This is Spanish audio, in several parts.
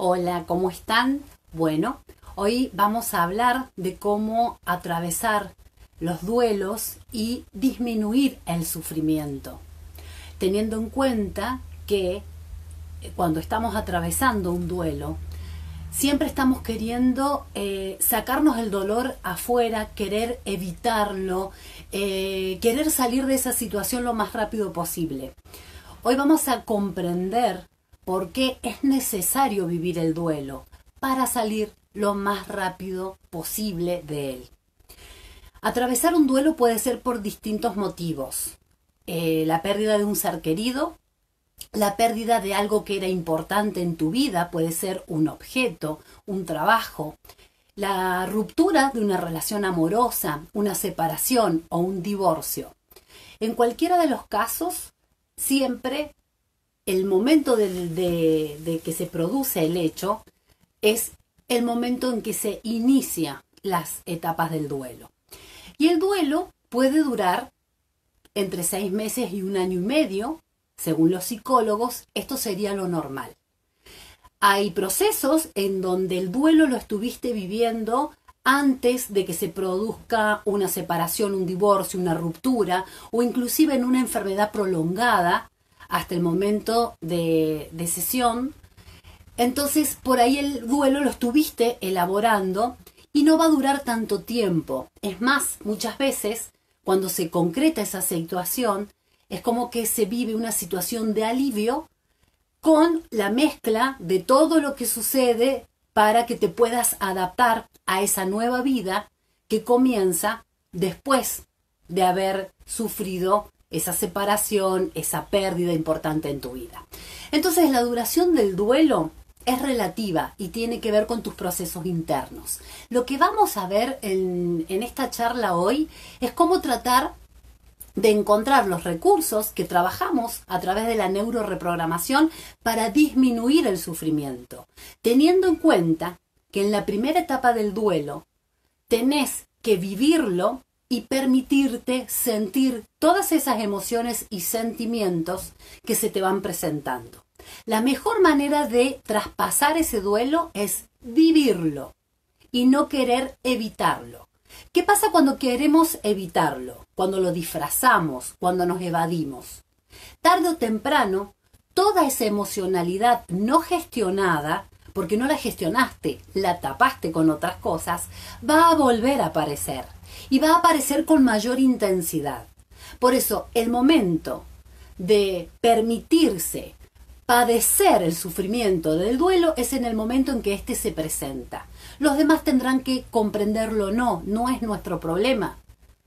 Hola, ¿cómo están? Bueno, hoy vamos a hablar de cómo atravesar los duelos y disminuir el sufrimiento, teniendo en cuenta que cuando estamos atravesando un duelo, siempre estamos queriendo sacarnos el dolor afuera, querer evitarlo, querer salir de esa situación lo más rápido posible. Hoy vamos a comprender por qué es necesario vivir el duelo para salir lo más rápido posible de él. Atravesar un duelo puede ser por distintos motivos. La pérdida de un ser querido, la pérdida de algo que era importante en tu vida, puede ser un objeto, un trabajo, la ruptura de una relación amorosa, una separación o un divorcio. En cualquiera de los casos, siempre el momento de que se produce el hecho es el momento en que se inicia las etapas del duelo. Y el duelo puede durar entre 6 meses y 1 año y medio. Según los psicólogos, esto sería lo normal. Hay procesos en donde el duelo lo estuviste viviendo antes de que se produzca una separación, un divorcio, una ruptura o inclusive en una enfermedad prolongada hasta el momento de cesión. Entonces, por ahí el duelo lo estuviste elaborando y no va a durar tanto tiempo. Es más, muchas veces, cuando se concreta esa situación, es como que se vive una situación de alivio con la mezcla de todo lo que sucede para que te puedas adaptar a esa nueva vida que comienza después de haber sufrido esa separación, esa pérdida importante en tu vida. Entonces, la duración del duelo es relativa y tiene que ver con tus procesos internos. Lo que vamos a ver en esta charla hoy es cómo tratar de encontrar los recursos que trabajamos a través de la neuroreprogramación para disminuir el sufrimiento, teniendo en cuenta que en la primera etapa del duelo tenés que vivirlo y permitirte sentir todas esas emociones y sentimientos que se te van presentando. La mejor manera de traspasar ese duelo es vivirlo y no querer evitarlo. ¿Qué pasa cuando queremos evitarlo? Cuando lo disfrazamos, cuando nos evadimos. Tarde o temprano, toda esa emocionalidad no gestionada, porque no la gestionaste, la tapaste con otras cosas, va a volver a aparecer. Y va a aparecer con mayor intensidad. Por eso, el momento de permitirse padecer el sufrimiento del duelo es en el momento en que éste se presenta. Los demás tendrán que comprenderlo o no, no es nuestro problema.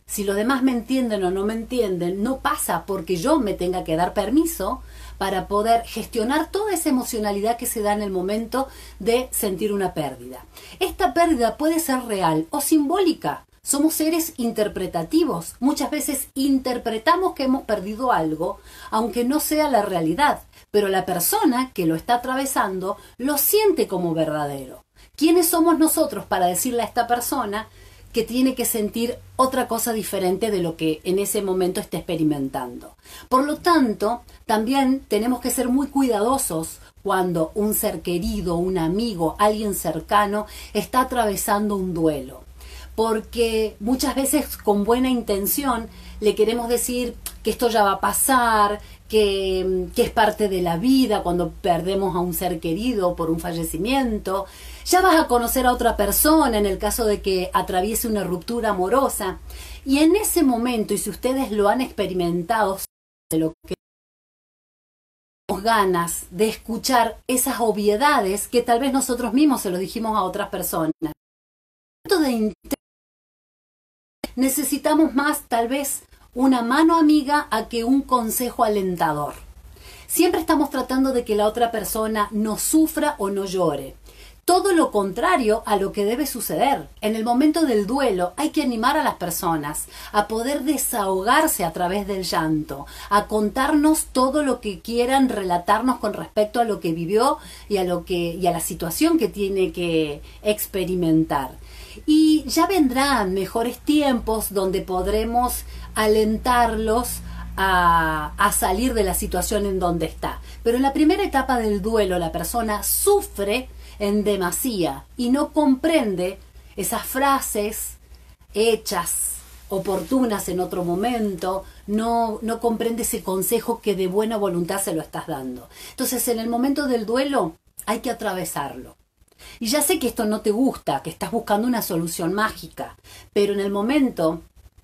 Si los demás me entienden o no me entienden, no pasa porque yo me tenga que dar permiso para poder gestionar toda esa emocionalidad que se da en el momento de sentir una pérdida. Esta pérdida puede ser real o simbólica. Somos seres interpretativos. Muchas veces interpretamos que hemos perdido algo, aunque no sea la realidad, pero la persona que lo está atravesando lo siente como verdadero. ¿Quiénes somos nosotros para decirle a esta persona que tiene que sentir otra cosa diferente de lo que en ese momento está experimentando? Por lo tanto, también tenemos que ser muy cuidadosos cuando un ser querido, un amigo, alguien cercano está atravesando un duelo. Porque muchas veces con buena intención le queremos decir que esto ya va a pasar, que es parte de la vida cuando perdemos a un ser querido por un fallecimiento. Ya vas a conocer a otra persona en el caso de que atraviese una ruptura amorosa. Y en ese momento, y si ustedes lo han experimentado, de lo que tenemos ganas de escuchar esas obviedades que tal vez nosotros mismos se los dijimos a otras personas. Necesitamos más tal vez una mano amiga a que un consejo alentador. Siempre estamos tratando de que la otra persona no sufra o no llore. Todo lo contrario a lo que debe suceder. En el momento del duelo hay que animar a las personas a poder desahogarse a través del llanto, a contarnos todo lo que quieran relatarnos con respecto a lo que vivió y a la situación que tiene que experimentar. Y ya vendrán mejores tiempos donde podremos alentarlos a salir de la situación en donde está. Pero en la primera etapa del duelo la persona sufre en demasía y no comprende esas frases hechas, oportunas en otro momento, no comprende ese consejo que de buena voluntad se lo estás dando. Entonces, en el momento del duelo hay que atravesarlo. Y ya sé que esto no te gusta, que estás buscando una solución mágica, pero en el momento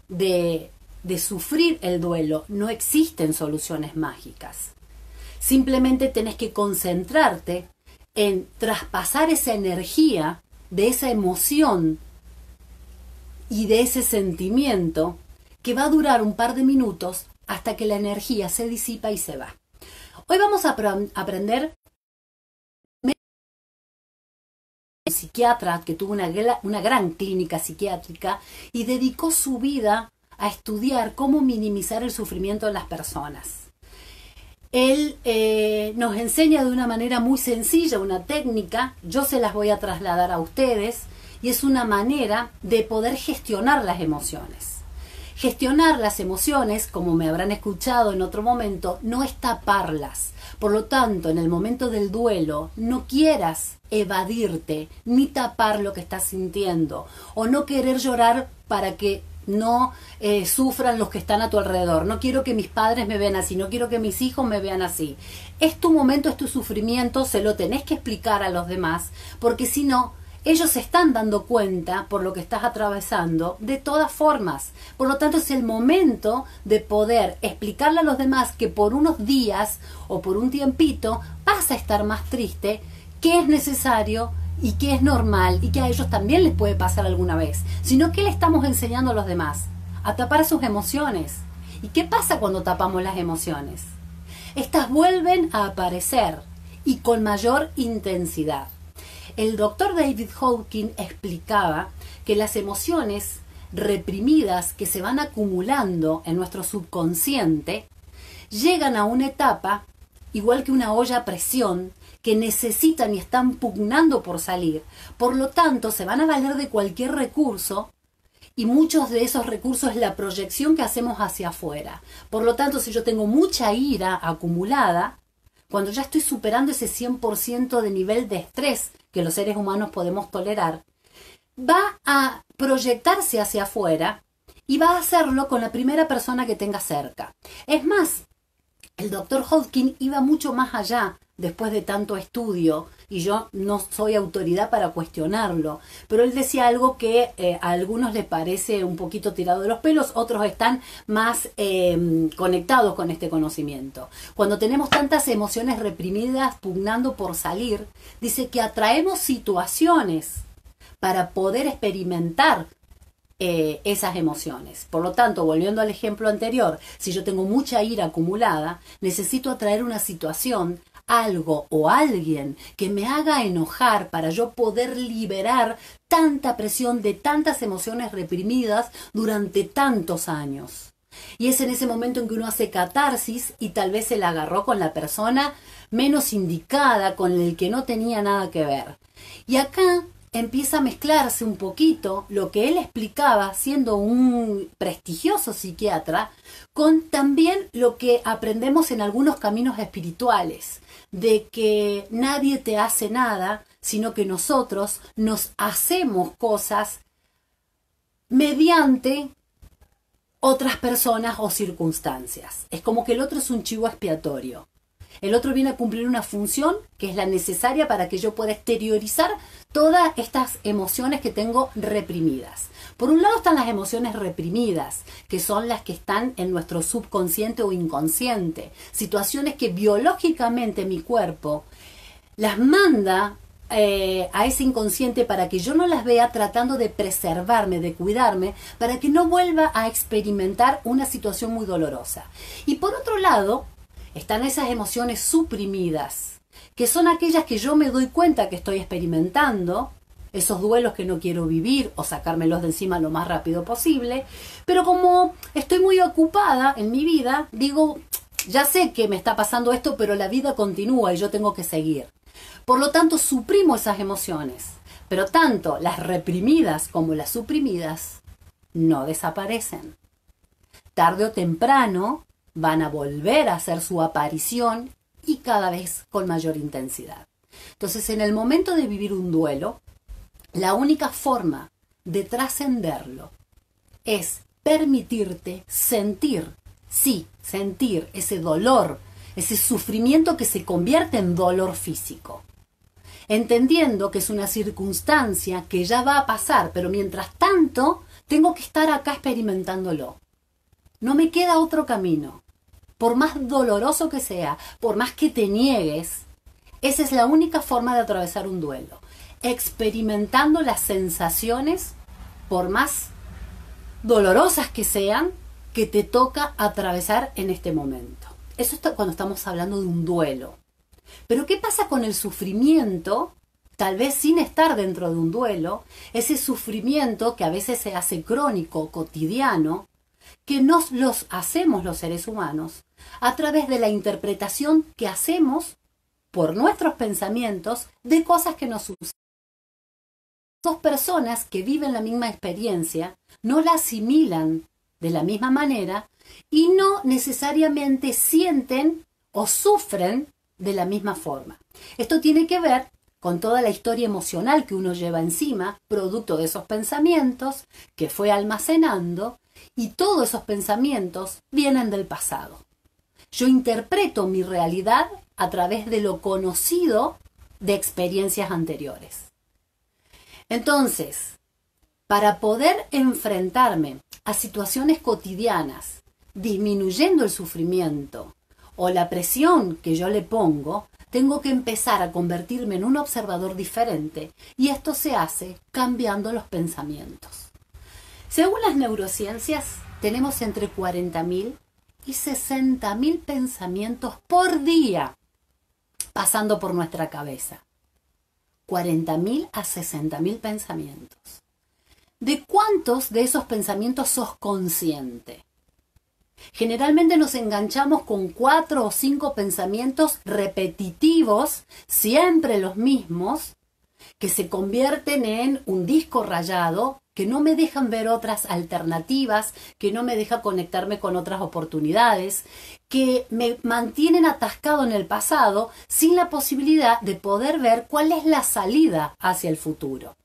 de sufrir el duelo no existen soluciones mágicas. Simplemente tenés que concentrarte en traspasar esa energía de esa emoción y de ese sentimiento que va a durar un par de minutos hasta que la energía se disipa y se va. Hoy vamos a aprender un psiquiatra que tuvo una gran clínica psiquiátrica y dedicó su vida a estudiar cómo minimizar el sufrimiento de las personas. Él nos enseña de una manera muy sencilla una técnica, yo se las voy a trasladar a ustedes, y es una manera de poder gestionar las emociones. Gestionar las emociones, como me habrán escuchado en otro momento, no es taparlas. Por lo tanto, en el momento del duelo, no quieras evadirte ni tapar lo que estás sintiendo, o no querer llorar para que no sufran los que están a tu alrededor. No quiero que mis padres me vean así, no quiero que mis hijos me vean así. Es tu momento, es tu sufrimiento, se lo tenés que explicar a los demás, porque si no, ellos se están dando cuenta por lo que estás atravesando de todas formas. Por lo tanto, es el momento de poder explicarle a los demás que por unos días o por un tiempito vas a estar más triste, que es necesario y que es normal y que a ellos también les puede pasar alguna vez. Sino que le estamos enseñando a los demás a tapar sus emociones. ¿Y qué pasa cuando tapamos las emociones? Estas vuelven a aparecer y con mayor intensidad. El doctor David Hawkins explicaba que las emociones reprimidas que se van acumulando en nuestro subconsciente llegan a una etapa, igual que una olla a presión, que necesitan y están pugnando por salir. Por lo tanto, se van a valer de cualquier recurso y muchos de esos recursos es la proyección que hacemos hacia afuera. Por lo tanto, si yo tengo mucha ira acumulada, cuando ya estoy superando ese 100% de nivel de estrés que los seres humanos podemos tolerar, va a proyectarse hacia afuera y va a hacerlo con la primera persona que tenga cerca. Es más, el doctor Hawkins iba mucho más allá después de tanto estudio, y yo no soy autoridad para cuestionarlo, pero él decía algo que a algunos les parece un poquito tirado de los pelos, otros están más conectados con este conocimiento. Cuando tenemos tantas emociones reprimidas pugnando por salir, dice que atraemos situaciones para poder experimentar esas emociones. Por lo tanto, volviendo al ejemplo anterior, si yo tengo mucha ira acumulada, necesito atraer una situación, algo o alguien que me haga enojar para yo poder liberar tanta presión de tantas emociones reprimidas durante tantos años. Y es en ese momento en que uno hace catarsis y tal vez se la agarró con la persona menos indicada, con el que no tenía nada que ver. Y acá empieza a mezclarse un poquito lo que él explicaba siendo un prestigioso psiquiatra con también lo que aprendemos en algunos caminos espirituales, de que nadie te hace nada, sino que nosotros nos hacemos cosas mediante otras personas o circunstancias. Es como que el otro es un chivo expiatorio. El otro viene a cumplir una función que es la necesaria para que yo pueda exteriorizar todas estas emociones que tengo reprimidas. Por un lado están las emociones reprimidas, que son las que están en nuestro subconsciente o inconsciente. Situaciones que biológicamente mi cuerpo las manda a ese inconsciente para que yo no las vea, tratando de preservarme, de cuidarme, para que no vuelva a experimentar una situación muy dolorosa. Y por otro lado están esas emociones suprimidas, que son aquellas que yo me doy cuenta que estoy experimentando, esos duelos que no quiero vivir o sacármelos de encima lo más rápido posible, pero como estoy muy ocupada en mi vida, digo, ya sé que me está pasando esto, pero la vida continúa y yo tengo que seguir. Por lo tanto, suprimo esas emociones, pero tanto las reprimidas como las suprimidas no desaparecen. Tarde o temprano van a volver a hacer su aparición y cada vez con mayor intensidad. Entonces, en el momento de vivir un duelo, la única forma de trascenderlo es permitirte sentir, sí, sentir ese dolor, ese sufrimiento que se convierte en dolor físico. Entendiendo que es una circunstancia que ya va a pasar, pero mientras tanto tengo que estar acá experimentándolo. No me queda otro camino. Por más doloroso que sea, por más que te niegues, esa es la única forma de atravesar un duelo. Experimentando las sensaciones, por más dolorosas que sean, que te toca atravesar en este momento. Eso está cuando estamos hablando de un duelo. Pero ¿qué pasa con el sufrimiento? Tal vez sin estar dentro de un duelo, ese sufrimiento que a veces se hace crónico, cotidiano, que nos los hacemos los seres humanos a través de la interpretación que hacemos por nuestros pensamientos de cosas que nos suceden. Dos personas que viven la misma experiencia no la asimilan de la misma manera y no necesariamente sienten o sufren de la misma forma. Esto tiene que ver con toda la historia emocional que uno lleva encima, producto de esos pensamientos que fue almacenando, y todos esos pensamientos vienen del pasado. Yo interpreto mi realidad a través de lo conocido de experiencias anteriores. Entonces, para poder enfrentarme a situaciones cotidianas, disminuyendo el sufrimiento o la presión que yo le pongo, tengo que empezar a convertirme en un observador diferente, y esto se hace cambiando los pensamientos. Según las neurociencias, tenemos entre 40.000 y 60.000 pensamientos por día pasando por nuestra cabeza. 40.000 a 60.000 pensamientos. ¿De cuántos de esos pensamientos sos consciente? Generalmente nos enganchamos con 4 o 5 pensamientos repetitivos, siempre los mismos, que se convierten en un disco rayado, que no me dejan ver otras alternativas, que no me deja conectarme con otras oportunidades, que me mantienen atascado en el pasado sin la posibilidad de poder ver cuál es la salida hacia el futuro.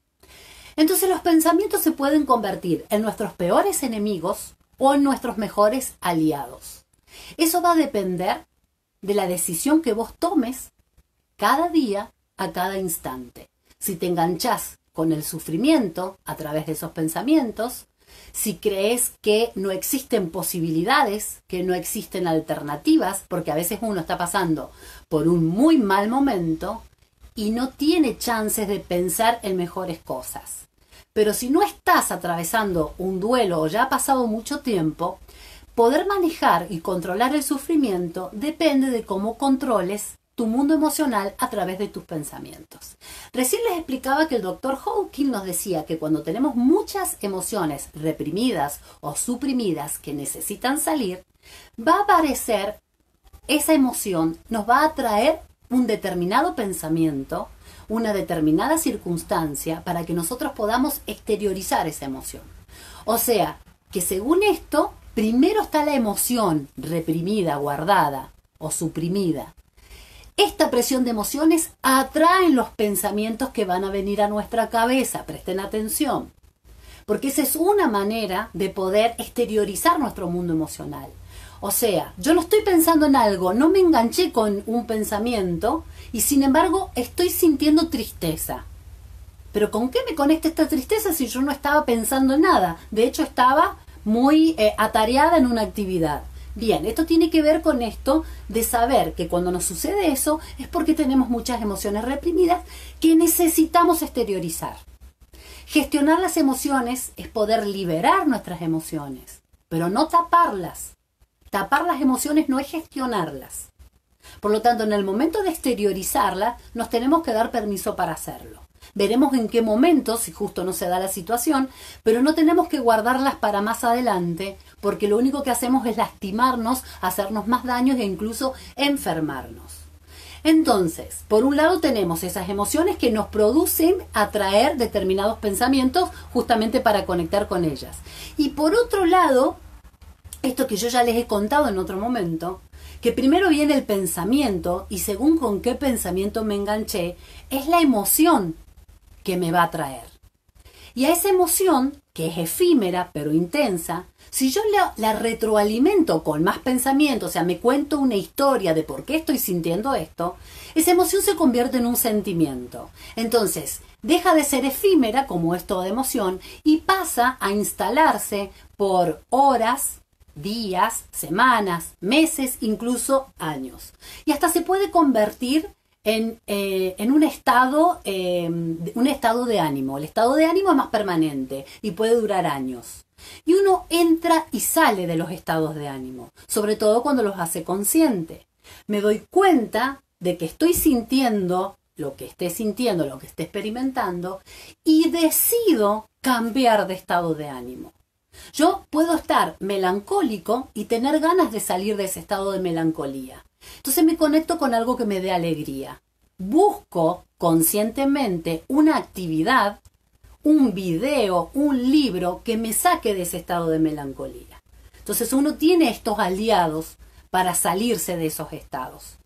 Entonces los pensamientos se pueden convertir en nuestros peores enemigos o en nuestros mejores aliados. Eso va a depender de la decisión que vos tomes cada día, a cada instante. Si te enganchás con el sufrimiento a través de esos pensamientos, si crees que no existen posibilidades, que no existen alternativas, porque a veces uno está pasando por un muy mal momento y no tiene chances de pensar en mejores cosas. Pero si no estás atravesando un duelo o ya ha pasado mucho tiempo, poder manejar y controlar el sufrimiento depende de cómo controles tu mundo emocional a través de tus pensamientos. Recién les explicaba que el Dr. Hawking nos decía que cuando tenemos muchas emociones reprimidas o suprimidas que necesitan salir, va a aparecer esa emoción, nos va a traer un determinado pensamiento, una determinada circunstancia para que nosotros podamos exteriorizar esa emoción. O sea, que según esto, primero está la emoción reprimida, guardada o suprimida. Esta presión de emociones atrae los pensamientos que van a venir a nuestra cabeza. Presten atención, porque esa es una manera de poder exteriorizar nuestro mundo emocional. O sea, yo no estoy pensando en algo, no me enganché con un pensamiento y sin embargo estoy sintiendo tristeza. ¿Pero con qué me conecta esta tristeza si yo no estaba pensando en nada? De hecho, estaba muy atareada en una actividad. Bien, esto tiene que ver con esto de saber que cuando nos sucede eso es porque tenemos muchas emociones reprimidas que necesitamos exteriorizar. Gestionar las emociones es poder liberar nuestras emociones, pero no taparlas. Tapar las emociones no es gestionarlas. Por lo tanto, en el momento de exteriorizarlas, nos tenemos que dar permiso para hacerlo. Veremos en qué momento, si justo no se da la situación, pero no tenemos que guardarlas para más adelante, porque lo único que hacemos es lastimarnos, hacernos más daños e incluso enfermarnos. Entonces, por un lado tenemos esas emociones que nos producen atraer determinados pensamientos justamente para conectar con ellas. Y por otro lado, esto que yo ya les he contado en otro momento, que primero viene el pensamiento y según con qué pensamiento me enganché, es la emoción que me va a traer. Y a esa emoción, que es efímera pero intensa, si yo la retroalimento con más pensamiento, o sea, me cuento una historia de por qué estoy sintiendo esto, esa emoción se convierte en un sentimiento. Entonces, deja de ser efímera, como es toda emoción, y pasa a instalarse por horas, días, semanas, meses, incluso años. Y hasta se puede convertir en un estado de ánimo. El estado de ánimo es más permanente y puede durar años. Y uno entra y sale de los estados de ánimo, sobre todo cuando los hace consciente. Me doy cuenta de que estoy sintiendo lo que esté sintiendo, lo que esté experimentando, y decido cambiar de estado de ánimo. Yo puedo estar melancólico y tener ganas de salir de ese estado de melancolía. Entonces me conecto con algo que me dé alegría. Busco conscientemente una actividad, un video, un libro que me saque de ese estado de melancolía. Entonces uno tiene estos aliados para salirse de esos estados.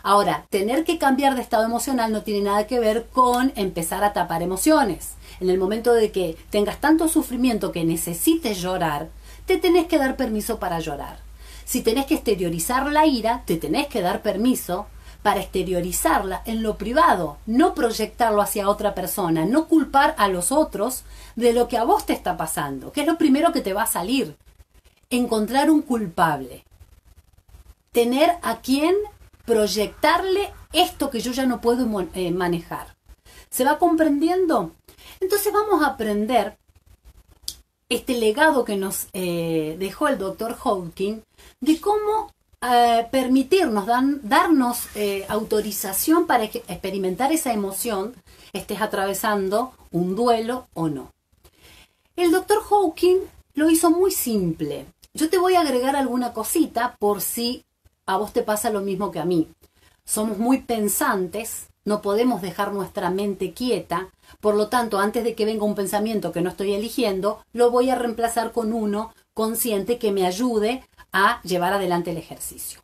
Ahora, tener que cambiar de estado emocional no tiene nada que ver con empezar a tapar emociones. En el momento de que tengas tanto sufrimiento que necesites llorar, te tenés que dar permiso para llorar. Si tenés que exteriorizar la ira, te tenés que dar permiso para exteriorizarla en lo privado, no proyectarlo hacia otra persona, no culpar a los otros de lo que a vos te está pasando, que es lo primero que te va a salir. Encontrar un culpable. Tener a quien proyectarle esto que yo ya no puedo manejar. ¿Se va comprendiendo? Entonces vamos a aprender este legado que nos dejó el Dr. Hawking de cómo permitirnos, darnos autorización para experimentar esa emoción, estés atravesando un duelo o no. El Dr. Hawking lo hizo muy simple. Yo te voy a agregar alguna cosita por si a vos te pasa lo mismo que a mí. Somos muy pensantes, no podemos dejar nuestra mente quieta, por lo tanto, antes de que venga un pensamiento que no estoy eligiendo, lo voy a reemplazar con uno consciente que me ayude a llevar adelante el ejercicio.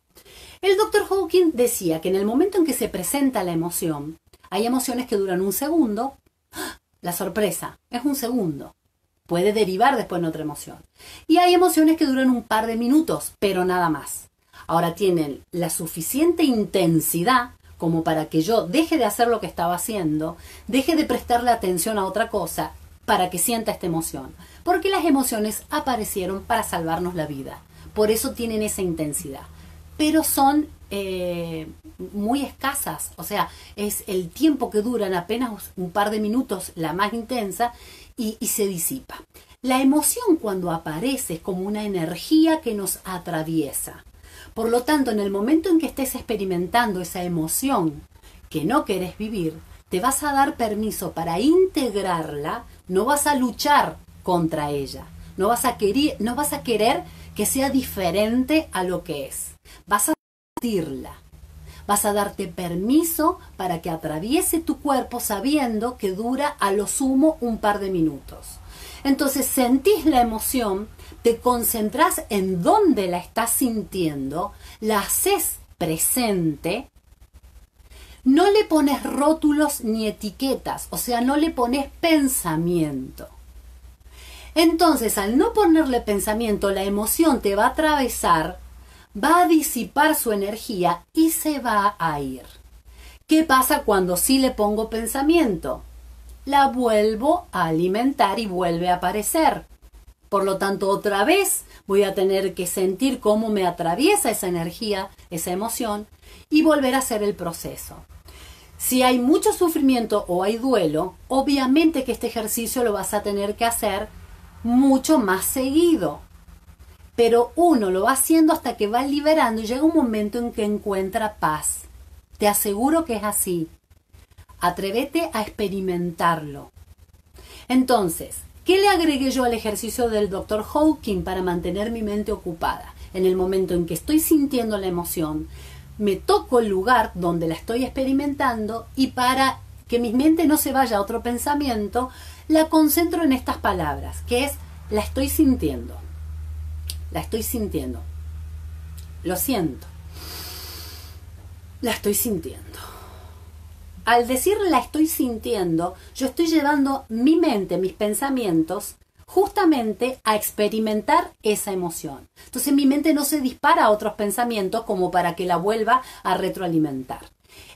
El Dr. Hawking decía que en el momento en que se presenta la emoción, hay emociones que duran un segundo. La sorpresa es un segundo. Puede derivar después en otra emoción. Y hay emociones que duran un par de minutos, pero nada más. Ahora tienen la suficiente intensidad como para que yo deje de hacer lo que estaba haciendo, deje de prestarle atención a otra cosa para que sienta esta emoción. Porque las emociones aparecieron para salvarnos la vida. Por eso tienen esa intensidad. Pero son muy escasas. O sea, es el tiempo que duran apenas un par de minutos, la más intensa, y se disipa. La emoción cuando aparece es como una energía que nos atraviesa. Por lo tanto, en el momento en que estés experimentando esa emoción que no querés vivir, te vas a dar permiso para integrarla, no vas a luchar contra ella, no vas a querer que sea diferente a lo que es. Vas a sentirla, vas a darte permiso para que atraviese tu cuerpo sabiendo que dura a lo sumo un par de minutos. Entonces sentís la emoción, te concentrás en dónde la estás sintiendo, la haces presente, no le pones rótulos ni etiquetas, o sea, no le pones pensamiento. Entonces, al no ponerle pensamiento, la emoción te va a atravesar, va a disipar su energía y se va a ir. ¿Qué pasa cuando sí le pongo pensamiento? La vuelvo a alimentar y vuelve a aparecer. Por lo tanto, otra vez voy a tener que sentir cómo me atraviesa esa energía, esa emoción, y volver a hacer el proceso. Si hay mucho sufrimiento o hay duelo, obviamente que este ejercicio lo vas a tener que hacer mucho más seguido. Pero uno lo va haciendo hasta que va liberando y llega un momento en que encuentra paz. Te aseguro que es así. Atrévete a experimentarlo. Entonces, ¿qué le agregué yo al ejercicio del Dr. Hawking para mantener mi mente ocupada? En el momento en que estoy sintiendo la emoción, me toco el lugar donde la estoy experimentando y para que mi mente no se vaya a otro pensamiento, la concentro en estas palabras, que es, la estoy sintiendo. La estoy sintiendo. Lo siento. La estoy sintiendo. Al decir la estoy sintiendo, yo estoy llevando mi mente, mis pensamientos, justamente a experimentar esa emoción. Entonces mi mente no se dispara a otros pensamientos como para que la vuelva a retroalimentar.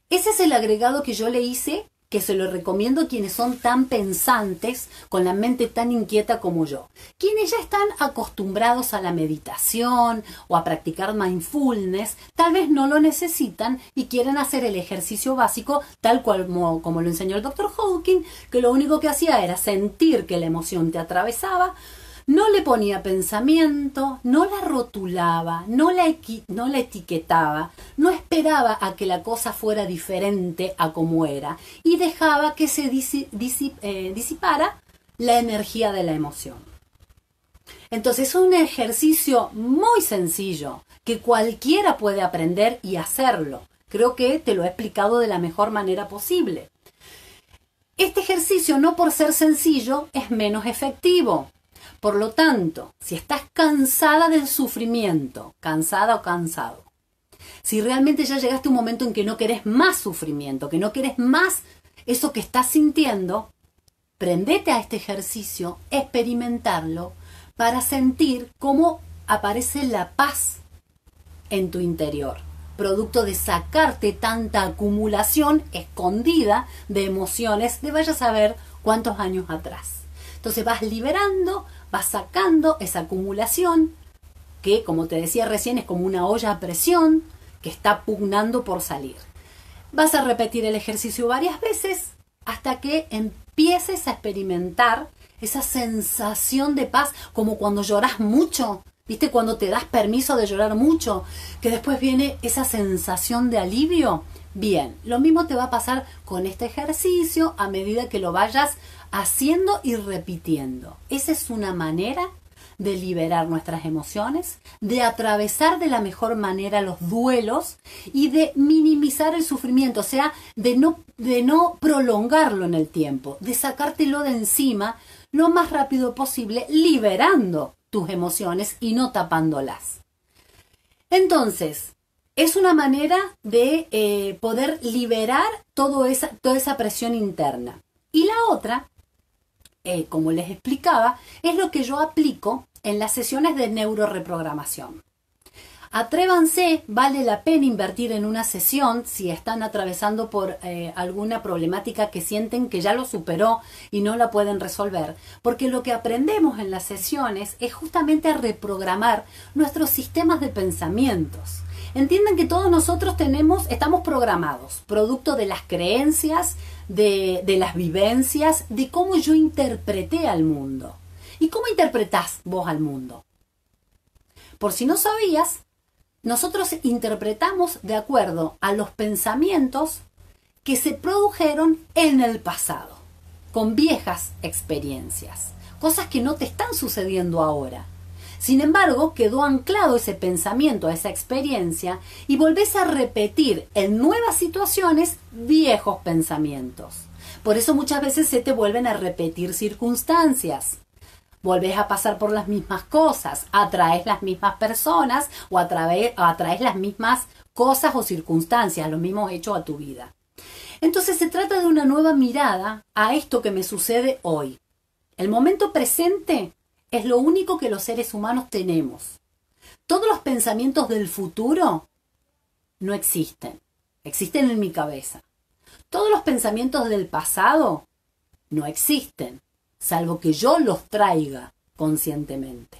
Ese es el agregado que yo le hice, que se lo recomiendo a quienes son tan pensantes, con la mente tan inquieta como yo. Quienes ya están acostumbrados a la meditación o a practicar mindfulness, tal vez no lo necesitan y quieren hacer el ejercicio básico tal cual como lo enseñó el Dr. Hawking, que lo único que hacía era sentir que la emoción te atravesaba, no le ponía pensamiento, no la rotulaba, no la etiquetaba, no esperaba a que la cosa fuera diferente a como era y dejaba que se disipara la energía de la emoción. Entonces es un ejercicio muy sencillo que cualquiera puede aprender y hacerlo. Creo que te lo he explicado de la mejor manera posible. Este ejercicio, no por ser sencillo, es menos efectivo. Por lo tanto, si estás cansada del sufrimiento, cansada o cansado, si realmente ya llegaste a un momento en que no querés más sufrimiento, que no querés más eso que estás sintiendo, prendete a este ejercicio, experimentarlo, para sentir cómo aparece la paz en tu interior, producto de sacarte tanta acumulación escondida de emociones de vaya a saber cuántos años atrás. Entonces vas liberando, vas sacando esa acumulación que, como te decía recién, es como una olla a presión que está pugnando por salir. Vas a repetir el ejercicio varias veces hasta que empieces a experimentar esa sensación de paz, como cuando lloras mucho, ¿viste? Cuando te das permiso de llorar mucho, que después viene esa sensación de alivio. Bien, lo mismo te va a pasar con este ejercicio a medida que lo vayas haciendo y repitiendo. Esa es una manera de liberar nuestras emociones, de atravesar de la mejor manera los duelos y de minimizar el sufrimiento, o sea, de no prolongarlo en el tiempo, de sacártelo de encima lo más rápido posible, liberando tus emociones y no tapándolas. Entonces, es una manera de poder liberar toda esa presión interna. Y la otra, como les explicaba, es lo que yo aplico en las sesiones de neuroreprogramación. Atrévanse, vale la pena invertir en una sesión si están atravesando por alguna problemática que sienten que ya lo superó y no la pueden resolver, porque lo que aprendemos en las sesiones es justamente a reprogramar nuestros sistemas de pensamientos. Entiendan que todos nosotros estamos programados, producto de las creencias, de las vivencias, de cómo yo interpreté al mundo. ¿Y cómo interpretás vos al mundo? Por si no sabías, nosotros interpretamos de acuerdo a los pensamientos que se produjeron en el pasado, con viejas experiencias, cosas que no te están sucediendo ahora. Sin embargo, quedó anclado ese pensamiento a esa experiencia y volvés a repetir en nuevas situaciones viejos pensamientos. Por eso muchas veces se te vuelven a repetir circunstancias. Volvés a pasar por las mismas cosas, atraes las mismas personas o atraes las mismas cosas o circunstancias, los mismos hechos a tu vida. Entonces se trata de una nueva mirada a esto que me sucede hoy. El momento presente es lo único que los seres humanos tenemos. Todos los pensamientos del futuro no existen. Existen en mi cabeza. Todos los pensamientos del pasado no existen, salvo que yo los traiga conscientemente.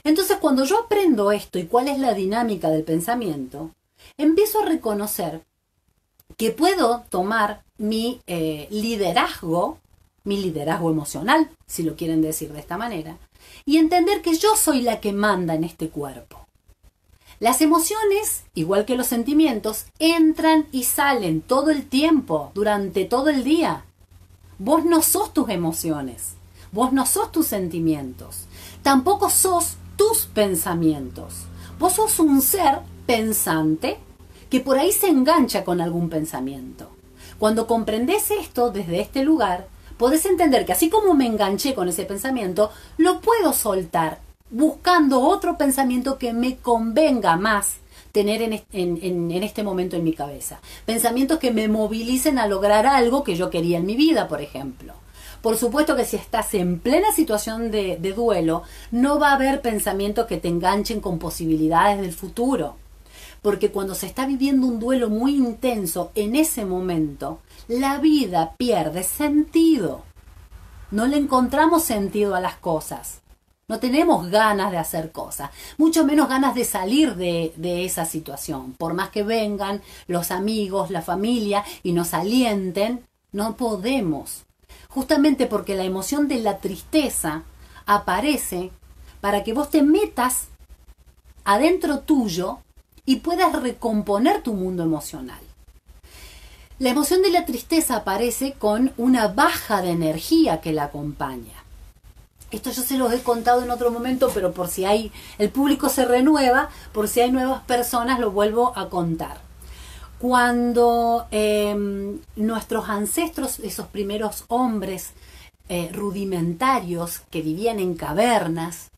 Entonces, cuando yo aprendo esto y cuál es la dinámica del pensamiento, empiezo a reconocer que puedo tomar mi liderazgo emocional, si lo quieren decir de esta manera, y entender que yo soy la que manda en este cuerpo. Las emociones, igual que los sentimientos, entran y salen todo el tiempo, durante todo el día. Vos no sos tus emociones, vos no sos tus sentimientos, tampoco sos tus pensamientos. Vos sos un ser pensante que por ahí se engancha con algún pensamiento. Cuando comprendes esto desde este lugar, podés entender que así como me enganché con ese pensamiento, lo puedo soltar buscando otro pensamiento que me convenga más, tener en este momento en mi cabeza. Pensamientos que me movilicen a lograr algo que yo quería en mi vida, por ejemplo. Por supuesto que si estás en plena situación de duelo, no va a haber pensamientos que te enganchen con posibilidades del futuro. Porque cuando se está viviendo un duelo muy intenso, en ese momento, la vida pierde sentido. No le encontramos sentido a las cosas. No tenemos ganas de hacer cosas, mucho menos ganas de salir de esa situación. Por más que vengan los amigos, la familia y nos alienten, no podemos. Justamente porque la emoción de la tristeza aparece para que vos te metas adentro tuyo y puedas recomponer tu mundo emocional. La emoción de la tristeza aparece con una baja de energía que la acompaña. Esto yo se los he contado en otro momento, pero por si el público se renueva, por si hay nuevas personas, lo vuelvo a contar. Cuando nuestros ancestros, esos primeros hombres rudimentarios que vivían en cavernas,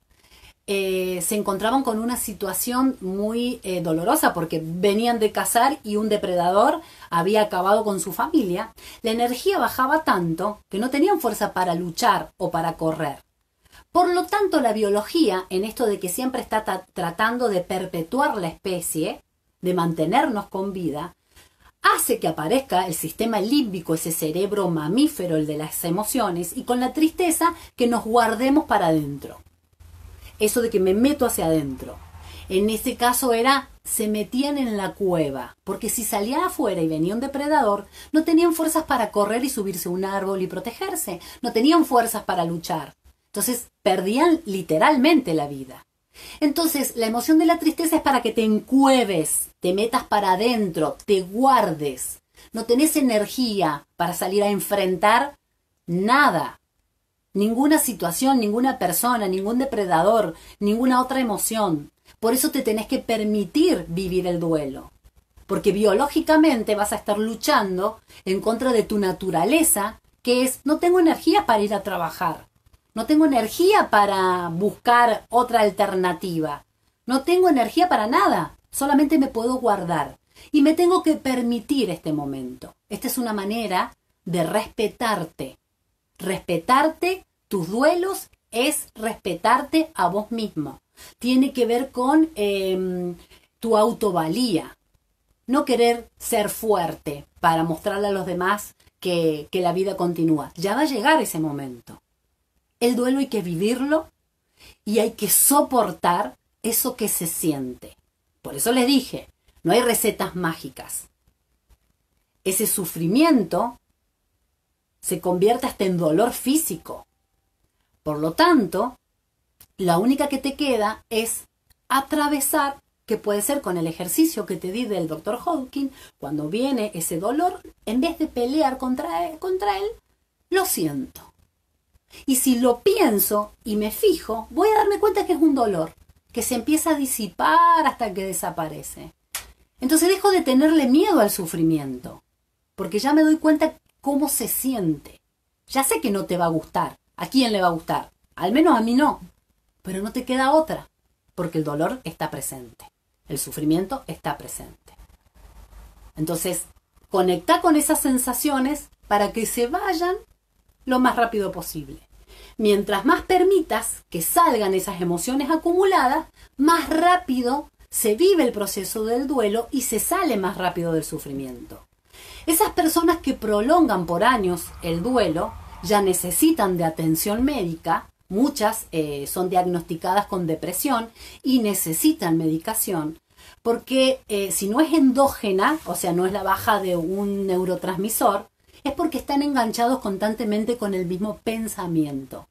se encontraban con una situación muy dolorosa porque venían de cazar y un depredador había acabado con su familia, la energía bajaba tanto que no tenían fuerza para luchar o para correr. Por lo tanto, la biología, en esto de que siempre está tratando de perpetuar la especie, de mantenernos con vida, hace que aparezca el sistema límbico, ese cerebro mamífero, el de las emociones, y con la tristeza que nos guardemos para adentro. Eso de que me meto hacia adentro. En ese caso se metían en la cueva, porque si salían afuera y venía un depredador, no tenían fuerzas para correr y subirse a un árbol y protegerse, no tenían fuerzas para luchar. Entonces perdían literalmente la vida. Entonces la emoción de la tristeza es para que te encueves, te metas para adentro, te guardes. No tenés energía para salir a enfrentar nada. Ninguna situación, ninguna persona, ningún depredador, ninguna otra emoción. Por eso te tenés que permitir vivir el duelo. Porque biológicamente vas a estar luchando en contra de tu naturaleza, que es no tengo energía para ir a trabajar. No tengo energía para buscar otra alternativa. No tengo energía para nada. Solamente me puedo guardar. Y me tengo que permitir este momento. Esta es una manera de respetarte. Respetarte, tus duelos, es respetarte a vos mismo. Tiene que ver con tu autovalía. No querer ser fuerte para mostrarle a los demás que la vida continúa. Ya va a llegar ese momento. El duelo hay que vivirlo y hay que soportar eso que se siente. Por eso les dije, no hay recetas mágicas. Ese sufrimiento se convierte hasta en dolor físico. Por lo tanto, la única que te queda es atravesar, que puede ser con el ejercicio que te di del Dr. Hawking, cuando viene ese dolor, en vez de pelear contra él, lo siento. Y si lo pienso y me fijo, voy a darme cuenta que es un dolor, que se empieza a disipar hasta que desaparece. Entonces dejo de tenerle miedo al sufrimiento, porque ya me doy cuenta cómo se siente. Ya sé que no te va a gustar. ¿A quién le va a gustar? Al menos a mí no. Pero no te queda otra, porque el dolor está presente. El sufrimiento está presente. Entonces, conecta con esas sensaciones para que se vayan lo más rápido posible. Mientras más permitas que salgan esas emociones acumuladas, más rápido se vive el proceso del duelo y se sale más rápido del sufrimiento. Esas personas que prolongan por años el duelo ya necesitan de atención médica, muchas son diagnosticadas con depresión y necesitan medicación, porque si no es endógena, o sea, no es la baja de un neurotransmisor, es porque están enganchados constantemente con el mismo pensamiento,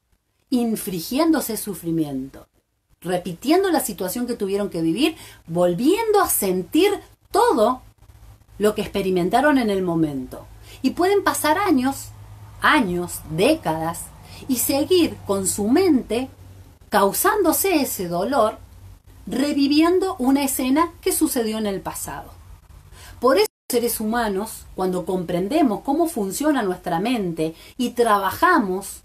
infligiéndose sufrimiento, repitiendo la situación que tuvieron que vivir, volviendo a sentir todo lo que experimentaron en el momento. Y pueden pasar años, décadas, y seguir con su mente causándose ese dolor, reviviendo una escena que sucedió en el pasado. Por eso, seres humanos, cuando comprendemos cómo funciona nuestra mente y trabajamos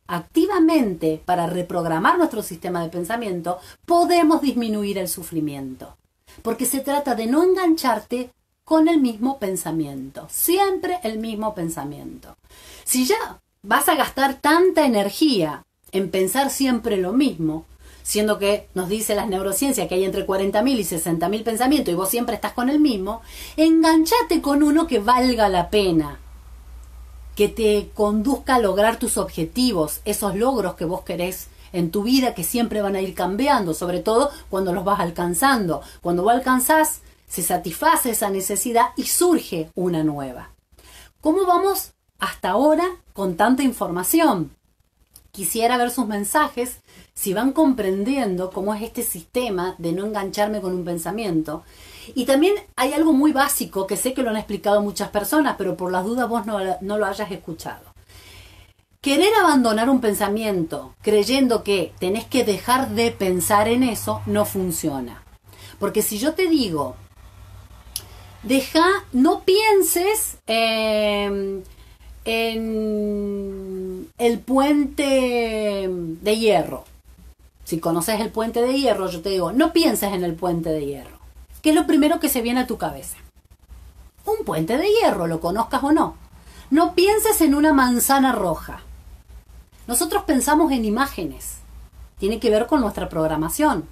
activamente para reprogramar nuestro sistema de pensamiento, podemos disminuir el sufrimiento. porque se trata de no engancharte con el mismo pensamiento, siempre el mismo pensamiento. Si ya vas a gastar tanta energía en pensar siempre lo mismo, siendo que nos dice las neurociencias que hay entre 40.000 y 60.000 pensamientos y vos siempre estás con el mismo, enganchate con uno que valga la pena, que te conduzca a lograr tus objetivos, esos logros que vos querés en tu vida, que siempre van a ir cambiando, sobre todo cuando los vas alcanzando. Cuando vos alcanzás, se satisface esa necesidad y surge una nueva. ¿Cómo vamos hasta ahora con tanta información? Quisiera ver sus mensajes, si van comprendiendo cómo es este sistema de no engancharme con un pensamiento. Y también hay algo muy básico que sé que lo han explicado muchas personas, pero por las dudas vos no lo hayas escuchado. Querer abandonar un pensamiento creyendo que tenés que dejar de pensar en eso no funciona. Porque si yo te digo, no pienses en el puente de hierro. Si conoces el puente de hierro, yo te digo, no pienses en el puente de hierro. ¿Qué es lo primero que se viene a tu cabeza? Un puente de hierro, lo conozcas o no. No pienses en una manzana roja. Nosotros pensamos en imágenes. Tiene que ver con nuestra programación.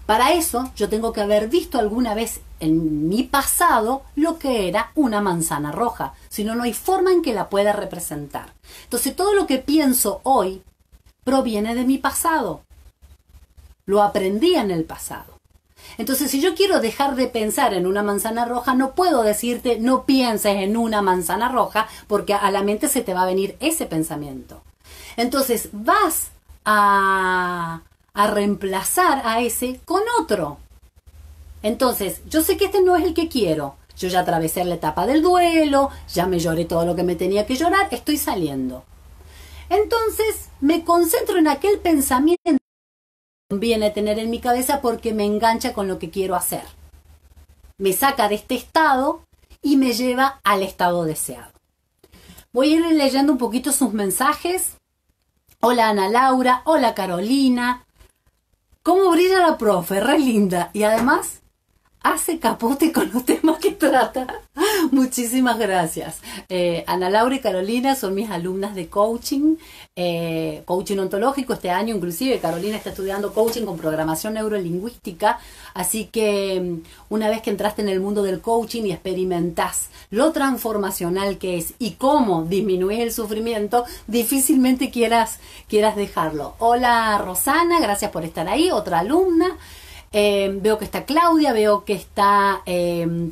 Para eso, yo tengo que haber visto alguna vez en mi pasado lo que era una manzana roja. Si no, no hay forma en que la pueda representar. Entonces, todo lo que pienso hoy proviene de mi pasado. Lo aprendí en el pasado. Entonces, si yo quiero dejar de pensar en una manzana roja, no puedo decirte no pienses en una manzana roja, porque a la mente se te va a venir ese pensamiento. Entonces, vas a reemplazar a ese con otro. Entonces, yo sé que este no es el que quiero. Yo ya atravesé la etapa del duelo, ya me lloré todo lo que me tenía que llorar, estoy saliendo. Entonces, me concentro en aquel pensamiento que conviene tener en mi cabeza porque me engancha con lo que quiero hacer. Me saca de este estado y me lleva al estado deseado. Voy a ir leyendo un poquito sus mensajes. Hola Ana Laura, hola Carolina. ¿Cómo brilla la profe? Re linda. Y además hace capote con los temas que trata. Muchísimas gracias. Ana Laura y Carolina son mis alumnas de coaching, coaching ontológico. Este año inclusive Carolina está estudiando coaching con programación neurolingüística. Así que una vez que entraste en el mundo del coaching y experimentás lo transformacional que es y cómo disminuir el sufrimiento, difícilmente quieras dejarlo. Hola Rosana, gracias por estar ahí, otra alumna. Veo que está Claudia, veo que está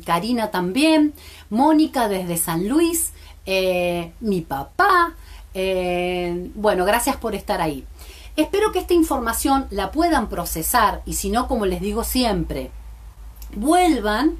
Karina también, Mónica desde San Luis, mi papá. Bueno, gracias por estar ahí. Espero que esta información la puedan procesar y si no, como les digo siempre, vuelvan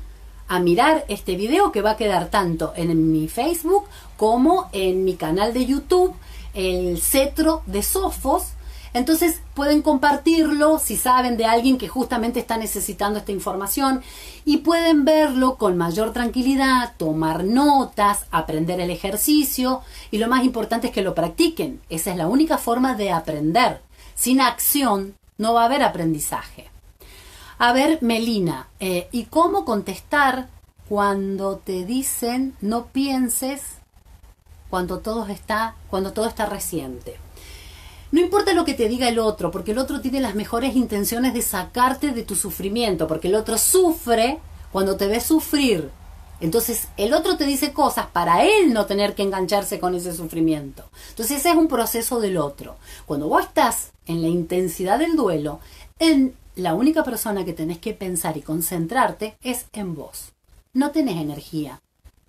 a mirar este video que va a quedar tanto en mi Facebook como en mi canal de YouTube, el Cetro de Sofos. Entonces pueden compartirlo si saben de alguien que justamente está necesitando esta información y pueden verlo con mayor tranquilidad, tomar notas, aprender el ejercicio y lo más importante es que lo practiquen. Esa es la única forma de aprender. Sin acción no va a haber aprendizaje. A ver, Melina, ¿y cómo contestar cuando te dicen no pienses cuando todo está reciente? No importa lo que te diga el otro, porque el otro tiene las mejores intenciones de sacarte de tu sufrimiento, porque el otro sufre cuando te ve sufrir. Entonces, el otro te dice cosas para él no tener que engancharse con ese sufrimiento. Entonces, ese es un proceso del otro. Cuando vos estás en la intensidad del duelo, la única persona que tenés que pensar y concentrarte es en vos. No tenés energía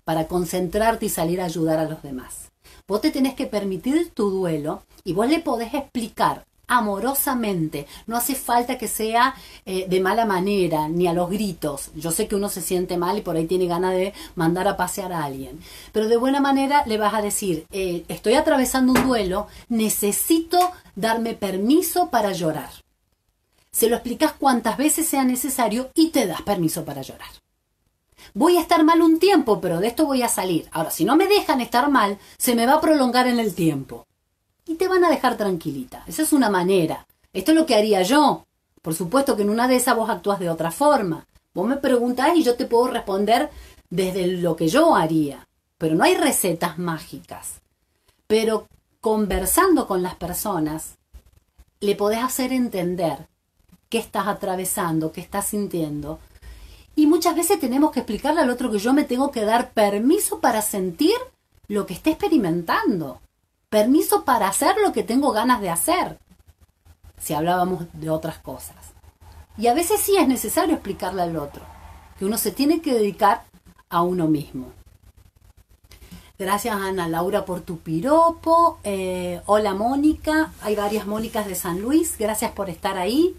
para concentrarte y salir a ayudar a los demás. Vos te tenés que permitir tu duelo y vos le podés explicar amorosamente. No hace falta que sea de mala manera ni a los gritos. Yo sé que uno se siente mal y por ahí tiene ganas de mandar a pasear a alguien. Pero de buena manera le vas a decir, estoy atravesando un duelo, necesito darme permiso para llorar. Se lo explicas cuantas veces sea necesario y te das permiso para llorar. Voy a estar mal un tiempo, pero de esto voy a salir. Ahora, si no me dejan estar mal, se me va a prolongar en el tiempo. Y te van a dejar tranquilita. Esa es una manera. Esto es lo que haría yo. Por supuesto que en una de esas vos actúas de otra forma. Vos me preguntás y yo te puedo responder desde lo que yo haría. Pero no hay recetas mágicas. Pero conversando con las personas, le podés hacer entender qué estás atravesando, qué estás sintiendo. Y muchas veces tenemos que explicarle al otro que yo me tengo que dar permiso para sentir lo que esté experimentando. Permiso para hacer lo que tengo ganas de hacer. Si hablábamos de otras cosas. Y a veces sí es necesario explicarle al otro que uno se tiene que dedicar a uno mismo. Gracias, Ana Laura, por tu piropo. Hola, Mónica. Hay varias Mónicas de San Luis. Gracias por estar ahí.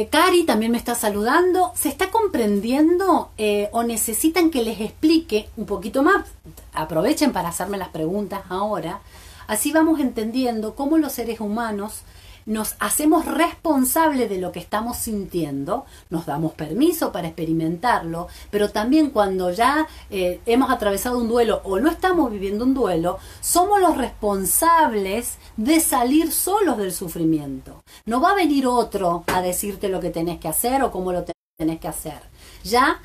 Cari también me está saludando. ¿Se está comprendiendo o necesitan que les explique un poquito más? Aprovechen para hacerme las preguntas ahora. Así vamos entendiendo cómo los seres humanos nos hacemos responsables de lo que estamos sintiendo, nos damos permiso para experimentarlo, pero también cuando ya hemos atravesado un duelo o no estamos viviendo un duelo, somos los responsables de salir solos del sufrimiento. No va a venir otro a decirte lo que tenés que hacer o cómo lo tenés que hacer. Ya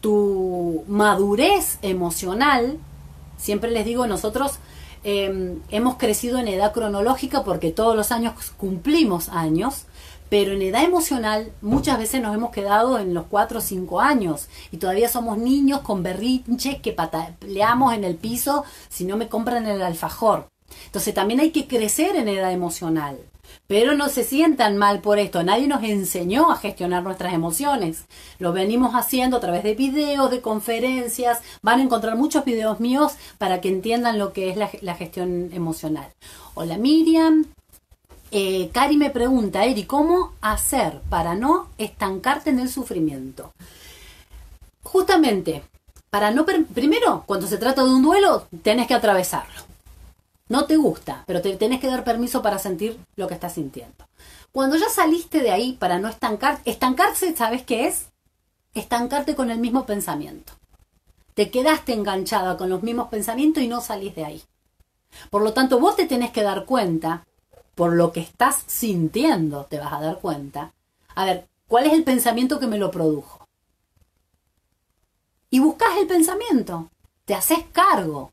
tu madurez emocional, siempre les digo, nosotros hemos crecido en edad cronológica porque todos los años cumplimos años, pero en edad emocional muchas veces nos hemos quedado en los 4 o 5 años y todavía somos niños con berrinches que pataleamos en el piso si no me compran el alfajor. Entonces también hay que crecer en edad emocional. Pero no se sientan mal por esto. Nadie nos enseñó a gestionar nuestras emociones. Lo venimos haciendo a través de videos, de conferencias. Van a encontrar muchos videos míos para que entiendan lo que es la gestión emocional. Hola, Miriam. Cari me pregunta, Eri, ¿cómo hacer para no estancarte en el sufrimiento? Justamente, para no... Primero, cuando se trata de un duelo, tenés que atravesarlo. No te gusta, pero te tenés que dar permiso para sentir lo que estás sintiendo. Cuando ya saliste de ahí para no estancarse, ¿sabes qué es? Estancarte con el mismo pensamiento. Te quedaste enganchada con los mismos pensamientos y no salís de ahí. Por lo tanto, vos te tenés que dar cuenta, por lo que estás sintiendo, te vas a dar cuenta. A ver, ¿cuál es el pensamiento que me lo produjo? Y buscas el pensamiento, te haces cargo.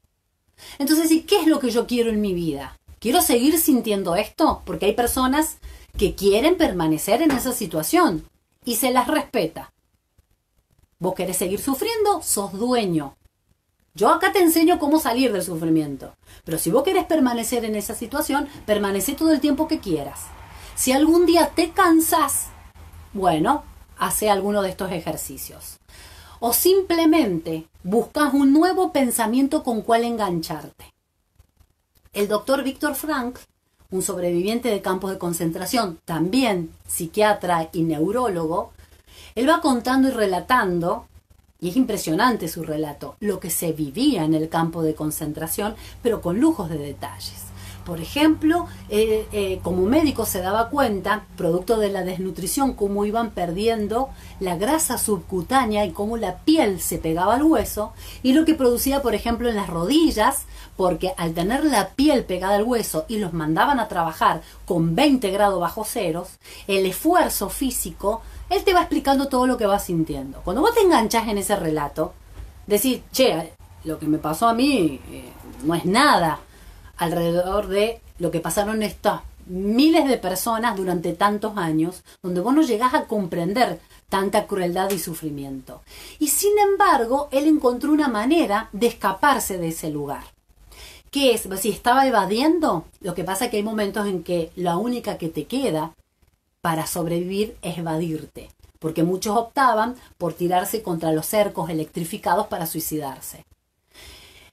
Entonces, ¿y qué es lo que yo quiero en mi vida? ¿Quiero seguir sintiendo esto? Porque hay personas que quieren permanecer en esa situación y se las respeta. ¿Vos querés seguir sufriendo? Sos dueño. Yo acá te enseño cómo salir del sufrimiento. Pero si vos querés permanecer en esa situación, permanece todo el tiempo que quieras. Si algún día te cansás, bueno, hace alguno de estos ejercicios. O simplemente buscas un nuevo pensamiento con cual engancharte. El doctor Viktor Frankl, un sobreviviente de campos de concentración, también psiquiatra y neurólogo, él va contando y relatando, y es impresionante su relato, lo que se vivía en el campo de concentración, pero con lujos de detalles. Por ejemplo, como médico se daba cuenta, producto de la desnutrición, cómo iban perdiendo la grasa subcutánea y cómo la piel se pegaba al hueso, y lo que producía, por ejemplo, en las rodillas, porque al tener la piel pegada al hueso y los mandaban a trabajar con 20 grados bajo ceros, el esfuerzo físico, él te va explicando todo lo que vas sintiendo. Cuando vos te enganchás en ese relato, decís, che, lo que me pasó a mí no es nada alrededor de lo que pasaron estas miles de personas durante tantos años, donde vos no llegás a comprender tanta crueldad y sufrimiento. Y sin embargo, él encontró una manera de escaparse de ese lugar. ¿Qué es? Si estaba evadiendo, lo que pasa es que hay momentos en que la única que te queda para sobrevivir es evadirte, porque muchos optaban por tirarse contra los cercos electrificados para suicidarse.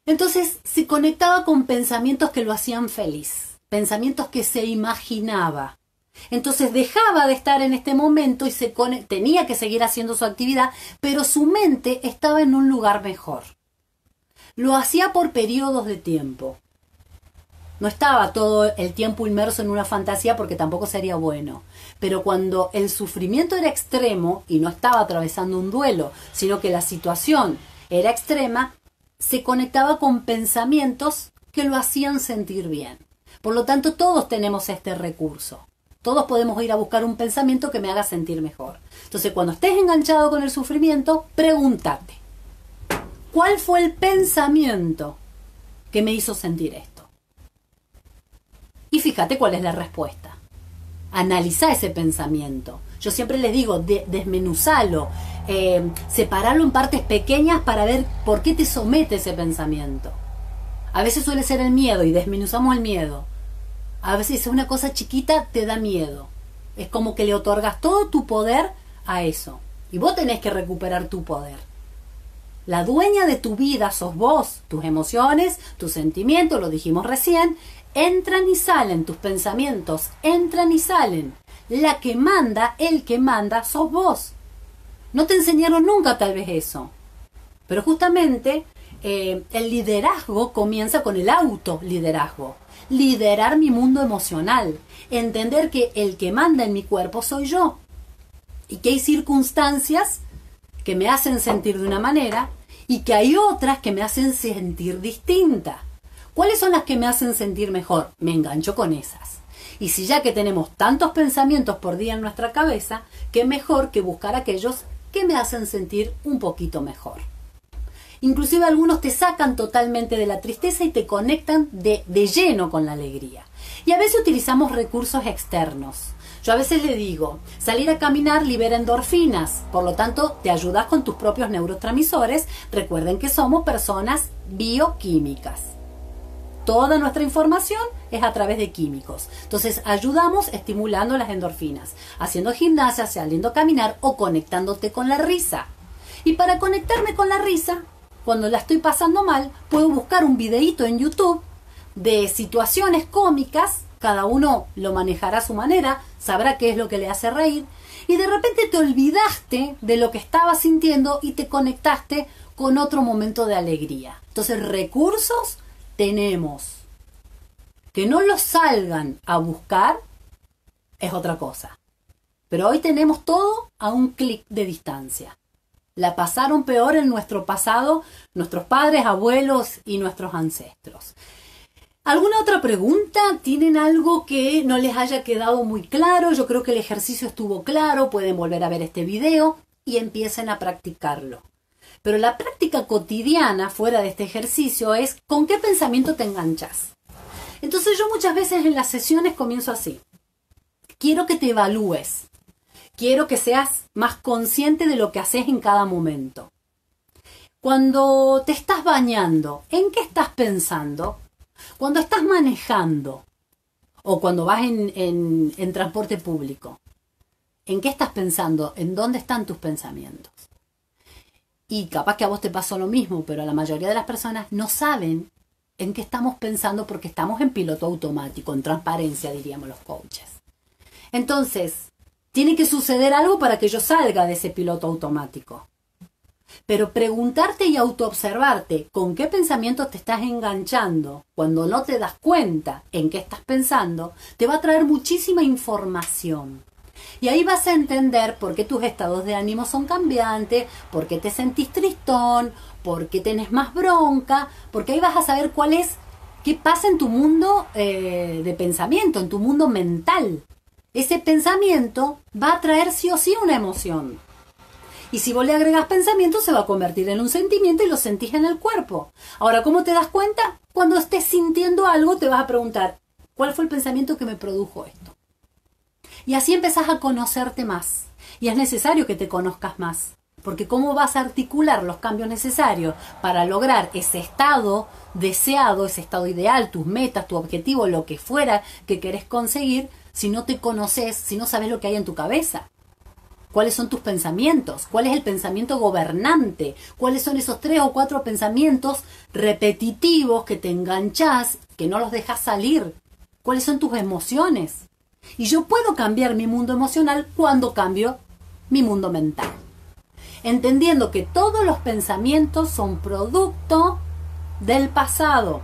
Entonces se conectaba con pensamientos que lo hacían feliz, pensamientos que se imaginaba. Entonces dejaba de estar en este momento y tenía que seguir haciendo su actividad, pero su mente estaba en un lugar mejor. Lo hacía por periodos de tiempo. No estaba todo el tiempo inmerso en una fantasía porque tampoco sería bueno. Pero cuando el sufrimiento era extremo y no estaba atravesando un duelo, sino que la situación era extrema, se conectaba con pensamientos que lo hacían sentir bien. Por lo tanto, todos tenemos este recurso. Todos podemos ir a buscar un pensamiento que me haga sentir mejor. Entonces, cuando estés enganchado con el sufrimiento, pregúntate, ¿cuál fue el pensamiento que me hizo sentir esto? Y fíjate cuál es la respuesta. Analiza ese pensamiento. Yo siempre les digo, desmenuzalo, separalo en partes pequeñas para ver por qué te somete ese pensamiento. A veces suele ser el miedo y desmenuzamos el miedo. A veces una cosa chiquita te da miedo. Es como que le otorgas todo tu poder a eso. Y vos tenés que recuperar tu poder. La dueña de tu vida sos vos, tus emociones, tus sentimientos, lo dijimos recién, entran y salen, tus pensamientos entran y salen. La que manda, el que manda, sos vos. No te enseñaron nunca tal vez eso. Pero justamente el liderazgo comienza con el autoliderazgo. Liderar mi mundo emocional. Entender que el que manda en mi cuerpo soy yo. Y que hay circunstancias que me hacen sentir de una manera y que hay otras que me hacen sentir distinta. ¿Cuáles son las que me hacen sentir mejor? Me engancho con esas. Y si ya que tenemos tantos pensamientos por día en nuestra cabeza, qué mejor que buscar aquellos que me hacen sentir un poquito mejor. Inclusive algunos te sacan totalmente de la tristeza y te conectan de lleno con la alegría. Y a veces utilizamos recursos externos. Yo a veces le digo, salir a caminar libera endorfinas, por lo tanto te ayudas con tus propios neurotransmisores. Recuerden que somos personas bioquímicas. Toda nuestra información es a través de químicos. Entonces ayudamos estimulando las endorfinas, haciendo gimnasia, saliendo a caminar o conectándote con la risa. Y para conectarme con la risa, cuando la estoy pasando mal, puedo buscar un videíto en YouTube de situaciones cómicas. Cada uno lo manejará a su manera, sabrá qué es lo que le hace reír. Y de repente te olvidaste de lo que estabas sintiendo y te conectaste con otro momento de alegría. Entonces recursos tenemos. Que no los salgan a buscar es otra cosa. Pero hoy tenemos todo a un clic de distancia. La pasaron peor en nuestro pasado nuestros padres, abuelos y nuestros ancestros. ¿Alguna otra pregunta? ¿Tienen algo que no les haya quedado muy claro? Yo creo que el ejercicio estuvo claro. Pueden volver a ver este video y empiecen a practicarlo. Pero la práctica cotidiana fuera de este ejercicio es ¿con qué pensamiento te enganchas? Entonces yo muchas veces en las sesiones comienzo así. Quiero que te evalúes. Quiero que seas más consciente de lo que haces en cada momento. Cuando te estás bañando, ¿en qué estás pensando? Cuando estás manejando o cuando vas en transporte público, ¿en qué estás pensando? ¿En dónde están tus pensamientos? Y capaz que a vos te pasó lo mismo, pero la mayoría de las personas no saben en qué estamos pensando porque estamos en piloto automático, en transparencia, diríamos los coaches. Entonces, tiene que suceder algo para que yo salga de ese piloto automático. Pero preguntarte y autoobservarte con qué pensamientos te estás enganchando cuando no te das cuenta en qué estás pensando, te va a traer muchísima información. Y ahí vas a entender por qué tus estados de ánimo son cambiantes, por qué te sentís tristón, por qué tenés más bronca, porque ahí vas a saber qué pasa en tu mundo de pensamiento, en tu mundo mental. Ese pensamiento va a traer sí o sí una emoción. Y si vos le agregas pensamiento, se va a convertir en un sentimiento y lo sentís en el cuerpo. Ahora, ¿cómo te das cuenta? Cuando estés sintiendo algo, te vas a preguntar, ¿cuál fue el pensamiento que me produjo esto? Y así empezás a conocerte más. Y es necesario que te conozcas más. Porque ¿cómo vas a articular los cambios necesarios para lograr ese estado deseado, ese estado ideal, tus metas, tu objetivo, lo que fuera que querés conseguir, si no te conoces, si no sabes lo que hay en tu cabeza? ¿Cuáles son tus pensamientos? ¿Cuál es el pensamiento gobernante? ¿Cuáles son esos 3 o 4 pensamientos repetitivos que te enganchás, que no los dejas salir? ¿Cuáles son tus emociones? Y yo puedo cambiar mi mundo emocional cuando cambio mi mundo mental. Entendiendo que todos los pensamientos son producto del pasado.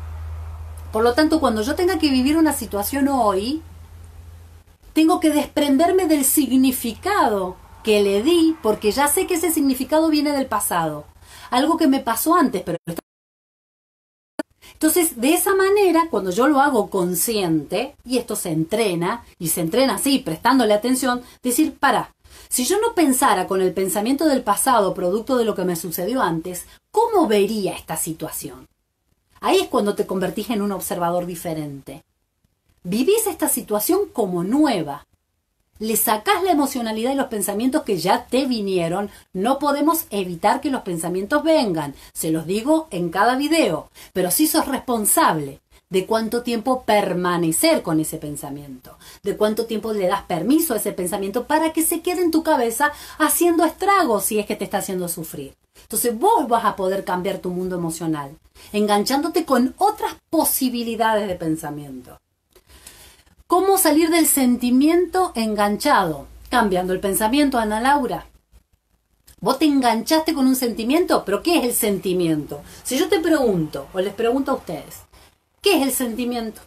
Por lo tanto, cuando yo tenga que vivir una situación hoy, tengo que desprenderme del significado que le di, porque ya sé que ese significado viene del pasado. Algo que me pasó antes, pero Entonces, de esa manera, cuando yo lo hago consciente, y esto se entrena, y se entrena así, prestándole atención, decir, para, si yo no pensara con el pensamiento del pasado, producto de lo que me sucedió antes, ¿cómo vería esta situación? Ahí es cuando te convertís en un observador diferente. Vivís esta situación como nueva. Le sacás la emocionalidad y los pensamientos que ya te vinieron. No podemos evitar que los pensamientos vengan. Se los digo en cada video. Pero sí sos responsable de cuánto tiempo permanecer con ese pensamiento. De cuánto tiempo le das permiso a ese pensamiento para que se quede en tu cabeza haciendo estragos si es que te está haciendo sufrir. Entonces vos vas a poder cambiar tu mundo emocional, enganchándote con otras posibilidades de pensamiento. ¿Cómo salir del sentimiento enganchado? Cambiando el pensamiento, Ana Laura. Vos te enganchaste con un sentimiento, pero ¿qué es el sentimiento? Si yo te pregunto, o les pregunto a ustedes, ¿qué es el sentimiento?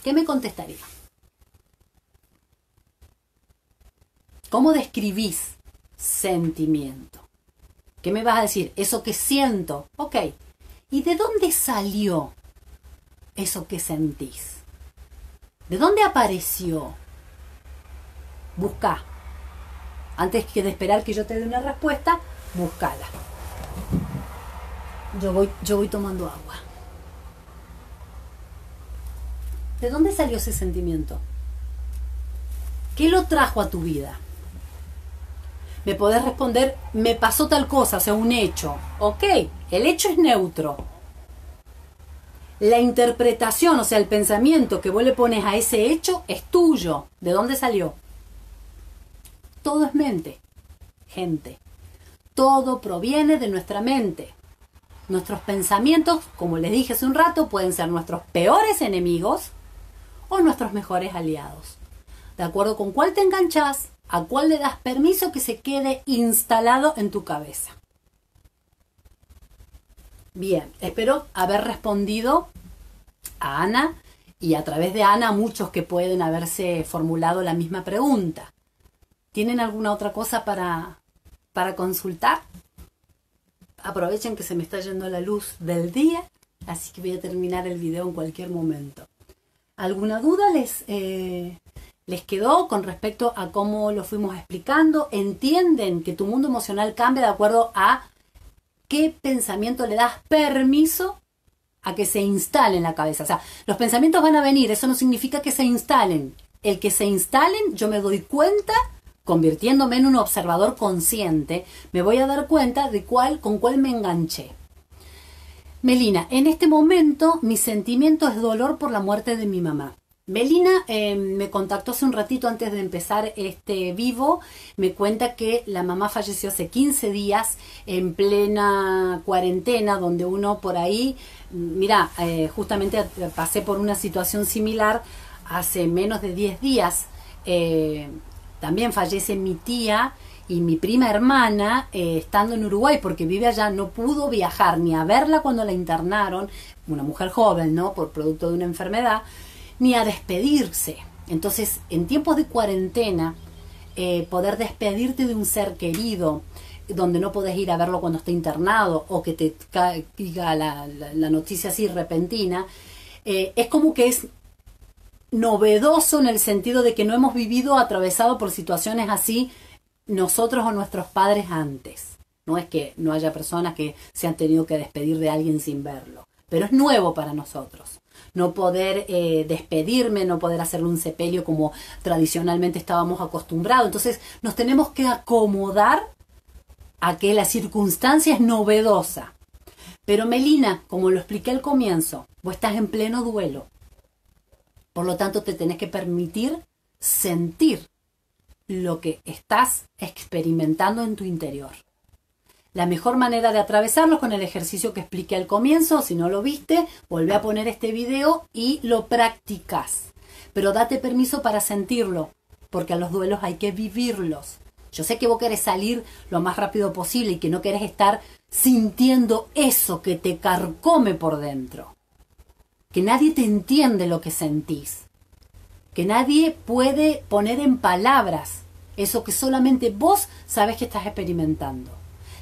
¿Qué me contestaría? ¿Cómo describís sentimiento? ¿Qué me vas a decir? Eso que siento. Ok. ¿Y de dónde salió eso que sentís? ¿De dónde apareció? Buscá. Antes que de esperar que yo te dé una respuesta, búscala. Yo voy tomando agua. ¿De dónde salió ese sentimiento? ¿Qué lo trajo a tu vida? Me podés responder, me pasó tal cosa, o sea, un hecho. Ok, el hecho es neutro. La interpretación, o sea, el pensamiento que vos le pones a ese hecho es tuyo. ¿De dónde salió? Todo es mente, gente. Todo proviene de nuestra mente. Nuestros pensamientos, como les dije hace un rato, pueden ser nuestros peores enemigos o nuestros mejores aliados. De acuerdo con cuál te enganchás, a cuál le das permiso que se quede instalado en tu cabeza. Bien, espero haber respondido a Ana y a través de Ana a muchos que pueden haberse formulado la misma pregunta. ¿Tienen alguna otra cosa para consultar? Aprovechen que se me está yendo la luz del día, así que voy a terminar el video en cualquier momento. ¿Alguna duda les quedó con respecto a cómo lo fuimos explicando? ¿Entienden que tu mundo emocional cambia de acuerdo a qué pensamiento le das permiso a que se instale en la cabeza? O sea, los pensamientos van a venir, eso no significa que se instalen. El que se instalen, yo me doy cuenta, convirtiéndome en un observador consciente, me voy a dar cuenta de con cuál me enganché. Melina, en este momento mi sentimiento es dolor por la muerte de mi mamá. Melina me contactó hace un ratito antes de empezar este vivo, me cuenta que la mamá falleció hace 15 días en plena cuarentena, donde uno por ahí, mira, justamente pasé por una situación similar hace menos de 10 días, también fallece mi tía y mi prima hermana estando en Uruguay porque vive allá, no pudo viajar ni a verla cuando la internaron, una mujer joven, ¿no? Por producto de una enfermedad, ni a despedirse. Entonces, en tiempos de cuarentena, poder despedirte de un ser querido, donde no podés ir a verlo cuando esté internado, o que te caiga la noticia así repentina, es como que es novedoso en el sentido de que no hemos vivido atravesado por situaciones así nosotros o nuestros padres antes. No es que no haya personas que se han tenido que despedir de alguien sin verlo, pero es nuevo para nosotros. No poder despedirme, no poder hacerle un sepelio como tradicionalmente estábamos acostumbrados. Entonces nos tenemos que acomodar a que la circunstancia es novedosa. Pero Melina, como lo expliqué al comienzo, vos estás en pleno duelo. Por lo tanto, te tenés que permitir sentir lo que estás experimentando en tu interior. La mejor manera de atravesarlo es con el ejercicio que expliqué al comienzo. Si no lo viste, volvé a poner este video y lo practicás. Pero date permiso para sentirlo, porque a los duelos hay que vivirlos. Yo sé que vos querés salir lo más rápido posible y que no querés estar sintiendo eso que te carcome por dentro. Que nadie te entiende lo que sentís. Que nadie puede poner en palabras eso que solamente vos sabés que estás experimentando.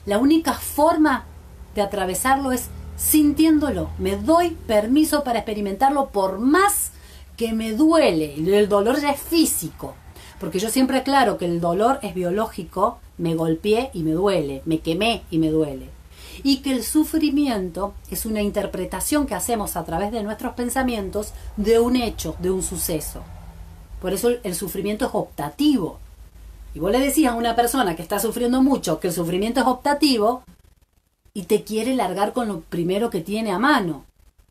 La única forma de atravesarlo es sintiéndolo. Me doy permiso para experimentarlo por más que me duele. El dolor ya es físico. Porque yo siempre aclaro que el dolor es biológico, me golpeé y me duele, me quemé y me duele. Y que el sufrimiento es una interpretación que hacemos a través de nuestros pensamientos de un hecho, de un suceso. Por eso el sufrimiento es optativo. Y vos le decís a una persona que está sufriendo mucho que el sufrimiento es optativo y te quiere largar con lo primero que tiene a mano.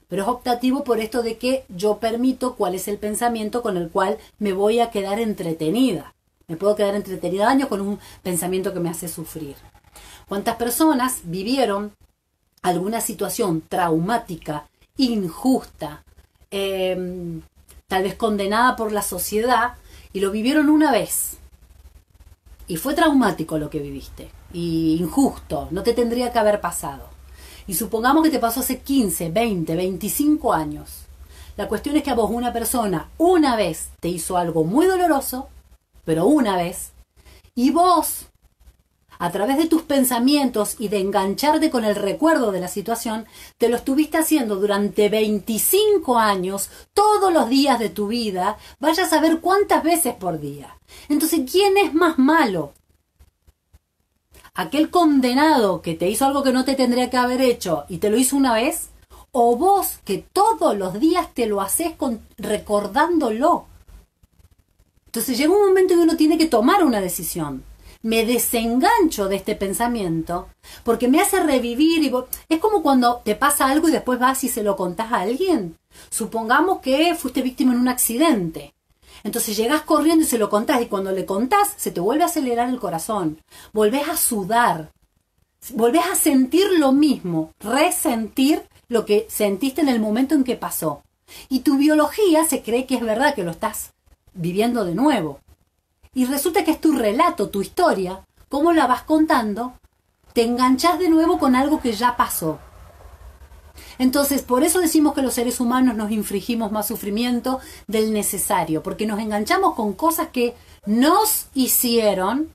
Pero es optativo por esto de que yo permito cuál es el pensamiento con el cual me voy a quedar entretenida. Me puedo quedar entretenida años con un pensamiento que me hace sufrir. ¿Cuántas personas vivieron alguna situación traumática, injusta, tal vez condenada por la sociedad, y lo vivieron una vez? Y fue traumático lo que viviste, y injusto, no te tendría que haber pasado. Y supongamos que te pasó hace 15, 20, 25 años. La cuestión es que a vos una persona una vez te hizo algo muy doloroso, pero una vez, y vos, a través de tus pensamientos y de engancharte con el recuerdo de la situación, te lo estuviste haciendo durante 25 años, todos los días de tu vida, vaya a saber cuántas veces por día. Entonces, ¿quién es más malo? ¿Aquel condenado que te hizo algo que no te tendría que haber hecho y te lo hizo una vez? ¿O vos que todos los días te lo haces recordándolo? Entonces llega un momento en que uno tiene que tomar una decisión. Me desengancho de este pensamiento porque me hace revivir. Es como cuando te pasa algo y después vas y se lo contás a alguien. Supongamos que fuiste víctima en un accidente. Entonces llegás corriendo y se lo contás, y cuando le contás se te vuelve a acelerar el corazón. Volvés a sudar. Volvés a sentir lo mismo, resentir lo que sentiste en el momento en que pasó. Y tu biología se cree que es verdad, que lo estás viviendo de nuevo. Y resulta que es tu relato, tu historia, cómo la vas contando, te enganchás de nuevo con algo que ya pasó. Entonces, por eso decimos que los seres humanos nos infligimos más sufrimiento del necesario, porque nos enganchamos con cosas que nos hicieron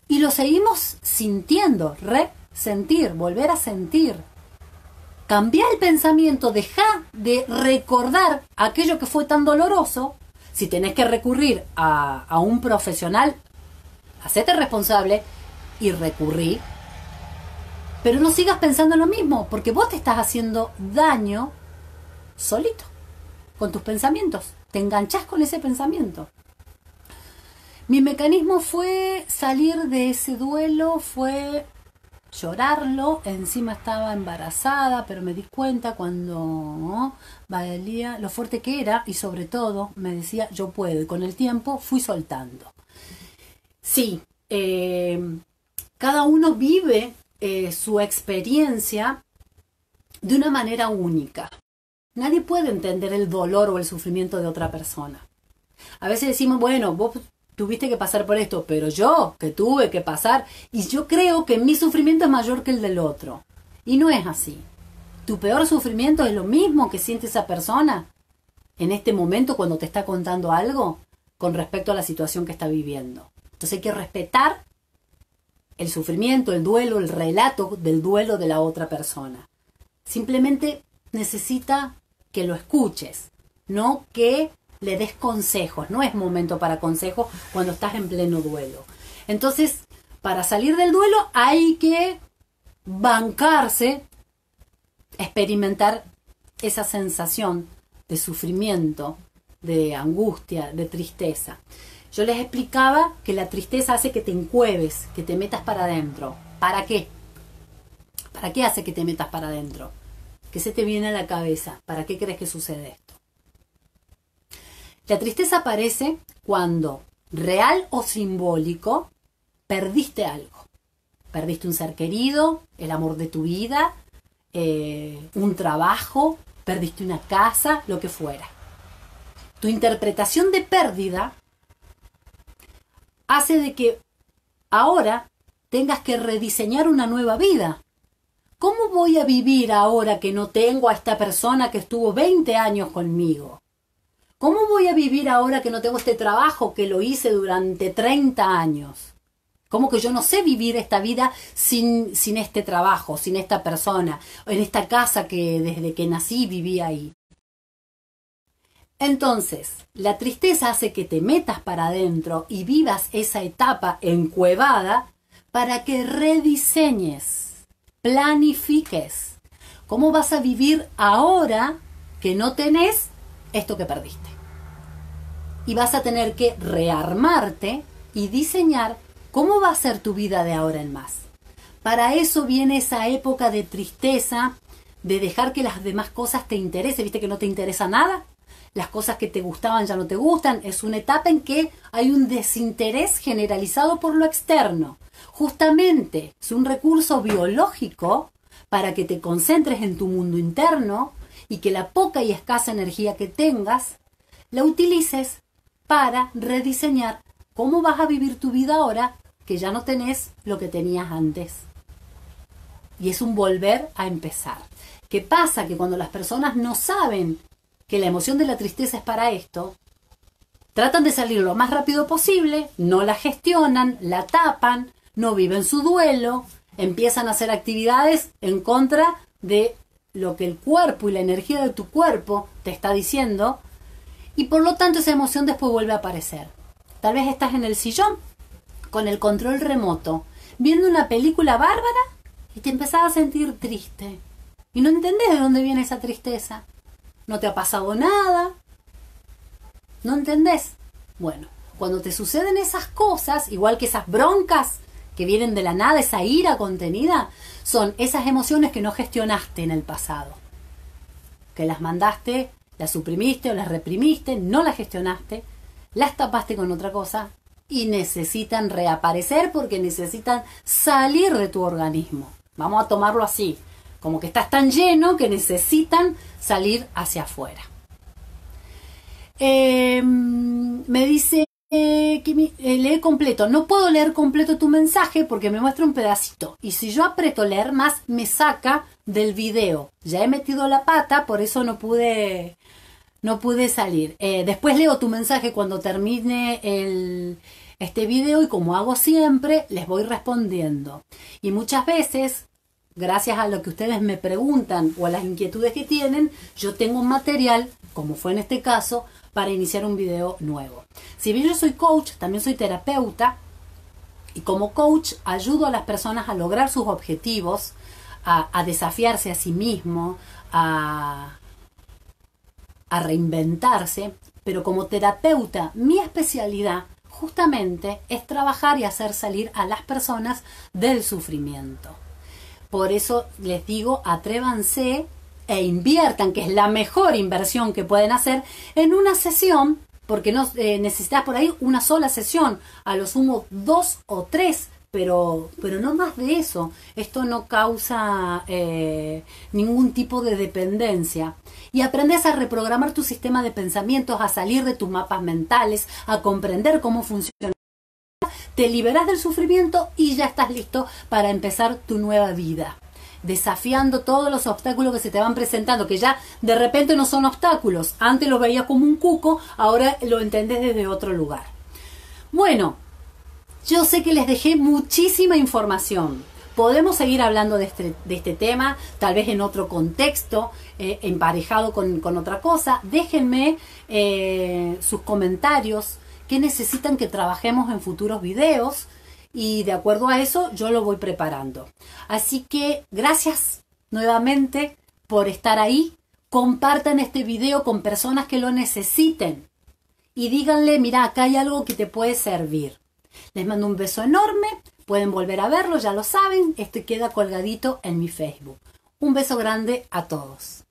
y lo seguimos sintiendo, resentir, volver a sentir. Cambiar el pensamiento, deja de recordar aquello que fue tan doloroso. Si tenés que recurrir a un profesional, hacete responsable y recurrí. Pero no sigas pensando lo mismo, porque vos te estás haciendo daño solito, con tus pensamientos. Te enganchás con ese pensamiento. Mi mecanismo fue salir de ese duelo, fue llorarlo. Encima estaba embarazada, pero me di cuenta cuando valía lo fuerte que era, y sobre todo me decía yo puedo, y con el tiempo fui soltando. Sí, cada uno vive su experiencia de una manera única. Nadie puede entender el dolor o el sufrimiento de otra persona. A veces decimos, bueno, vos tuviste que pasar por esto, pero yo que tuve que pasar, y yo creo que mi sufrimiento es mayor que el del otro. Y no es así. Tu peor sufrimiento es lo mismo que siente esa persona en este momento cuando te está contando algo con respecto a la situación que está viviendo. Entonces hay que respetar el sufrimiento, el duelo, el relato del duelo de la otra persona. Simplemente necesita que lo escuches, no que le des consejos. No es momento para consejos cuando estás en pleno duelo. Entonces, para salir del duelo hay que bancarse, experimentar esa sensación de sufrimiento, de angustia, de tristeza. Yo les explicaba que la tristeza hace que te encueves, que te metas para adentro. ¿Para qué? ¿Para qué hace que te metas para adentro? ¿Qué se te viene a la cabeza? ¿Para qué crees que sucede esto? La tristeza aparece cuando, real o simbólico, perdiste algo. Perdiste un ser querido, el amor de tu vida, un trabajo, perdiste una casa, lo que fuera. Tu interpretación de pérdida hace de que ahora tengas que rediseñar una nueva vida. ¿Cómo voy a vivir ahora que no tengo a esta persona que estuvo 20 años conmigo? ¿Cómo voy a vivir ahora que no tengo este trabajo que lo hice durante 30 años? ¿Cómo que yo no sé vivir esta vida sin este trabajo, sin esta persona, en esta casa que desde que nací vivía ahí? Entonces, la tristeza hace que te metas para adentro y vivas esa etapa encuevada para que rediseñes, planifiques. ¿Cómo vas a vivir ahora que no tenés esto que perdiste? Y vas a tener que rearmarte y diseñar cómo va a ser tu vida de ahora en más. Para eso viene esa época de tristeza, de dejar que las demás cosas te interesen. ¿Viste que no te interesa nada? Las cosas que te gustaban ya no te gustan. Es una etapa en que hay un desinterés generalizado por lo externo. Justamente es un recurso biológico para que te concentres en tu mundo interno y que la poca y escasa energía que tengas la utilices para rediseñar cómo vas a vivir tu vida ahora que ya no tenés lo que tenías antes. Y es un volver a empezar. ¿Qué pasa? Que cuando las personas no saben que la emoción de la tristeza es para esto, tratan de salir lo más rápido posible, no la gestionan, la tapan, no viven su duelo, empiezan a hacer actividades en contra de lo que el cuerpo y la energía de tu cuerpo te está diciendo, y por lo tanto esa emoción después vuelve a aparecer. Tal vez estás en el sillón con el control remoto, viendo una película bárbara y te empezás a sentir triste. Y no entendés de dónde viene esa tristeza. No te ha pasado nada. ¿No entendés? Bueno, cuando te suceden esas cosas, igual que esas broncas que vienen de la nada, esa ira contenida, son esas emociones que no gestionaste en el pasado. Que las mandaste, las suprimiste o las reprimiste, no las gestionaste, las tapaste con otra cosa y necesitan reaparecer porque necesitan salir de tu organismo. Vamos a tomarlo así, como que estás tan lleno que necesitan salir hacia afuera. Me dice que lee completo. No puedo leer completo tu mensaje porque me muestra un pedacito. Y si yo aprieto leer más, me saca del video. Ya he metido la pata, por eso no pude salir. Después leo tu mensaje cuando termine este video y como hago siempre, les voy respondiendo. Y muchas veces, gracias a lo que ustedes me preguntan o a las inquietudes que tienen, yo tengo un material, como fue en este caso, para iniciar un video nuevo. Si bien yo soy coach, también soy terapeuta y como coach ayudo a las personas a lograr sus objetivos, a desafiarse a sí mismo, a reinventarse, pero como terapeuta mi especialidad justamente es trabajar y hacer salir a las personas del sufrimiento. Por eso les digo, atrévanse e inviertan, que es la mejor inversión que pueden hacer en una sesión, porque no necesitas por ahí una sola sesión, a lo sumo 2 o 3, pero no más de eso. Esto no causa ningún tipo de dependencia. Y aprendes a reprogramar tu sistema de pensamientos, a salir de tus mapas mentales, a comprender cómo funciona. Te liberas del sufrimiento y ya estás listo para empezar tu nueva vida. Desafiando todos los obstáculos que se te van presentando, que ya de repente no son obstáculos. Antes lo veías como un cuco, ahora lo entendés desde otro lugar. Bueno, yo sé que les dejé muchísima información. Podemos seguir hablando de este tema, tal vez en otro contexto, emparejado con otra cosa. Déjenme sus comentarios, qué necesitan que trabajemos en futuros videos y de acuerdo a eso yo lo voy preparando. Así que gracias nuevamente por estar ahí. Compartan este video con personas que lo necesiten y díganle, mira, acá hay algo que te puede servir. Les mando un beso enorme. Pueden volver a verlo, ya lo saben. Este queda colgadito en mi Facebook. Un beso grande a todos.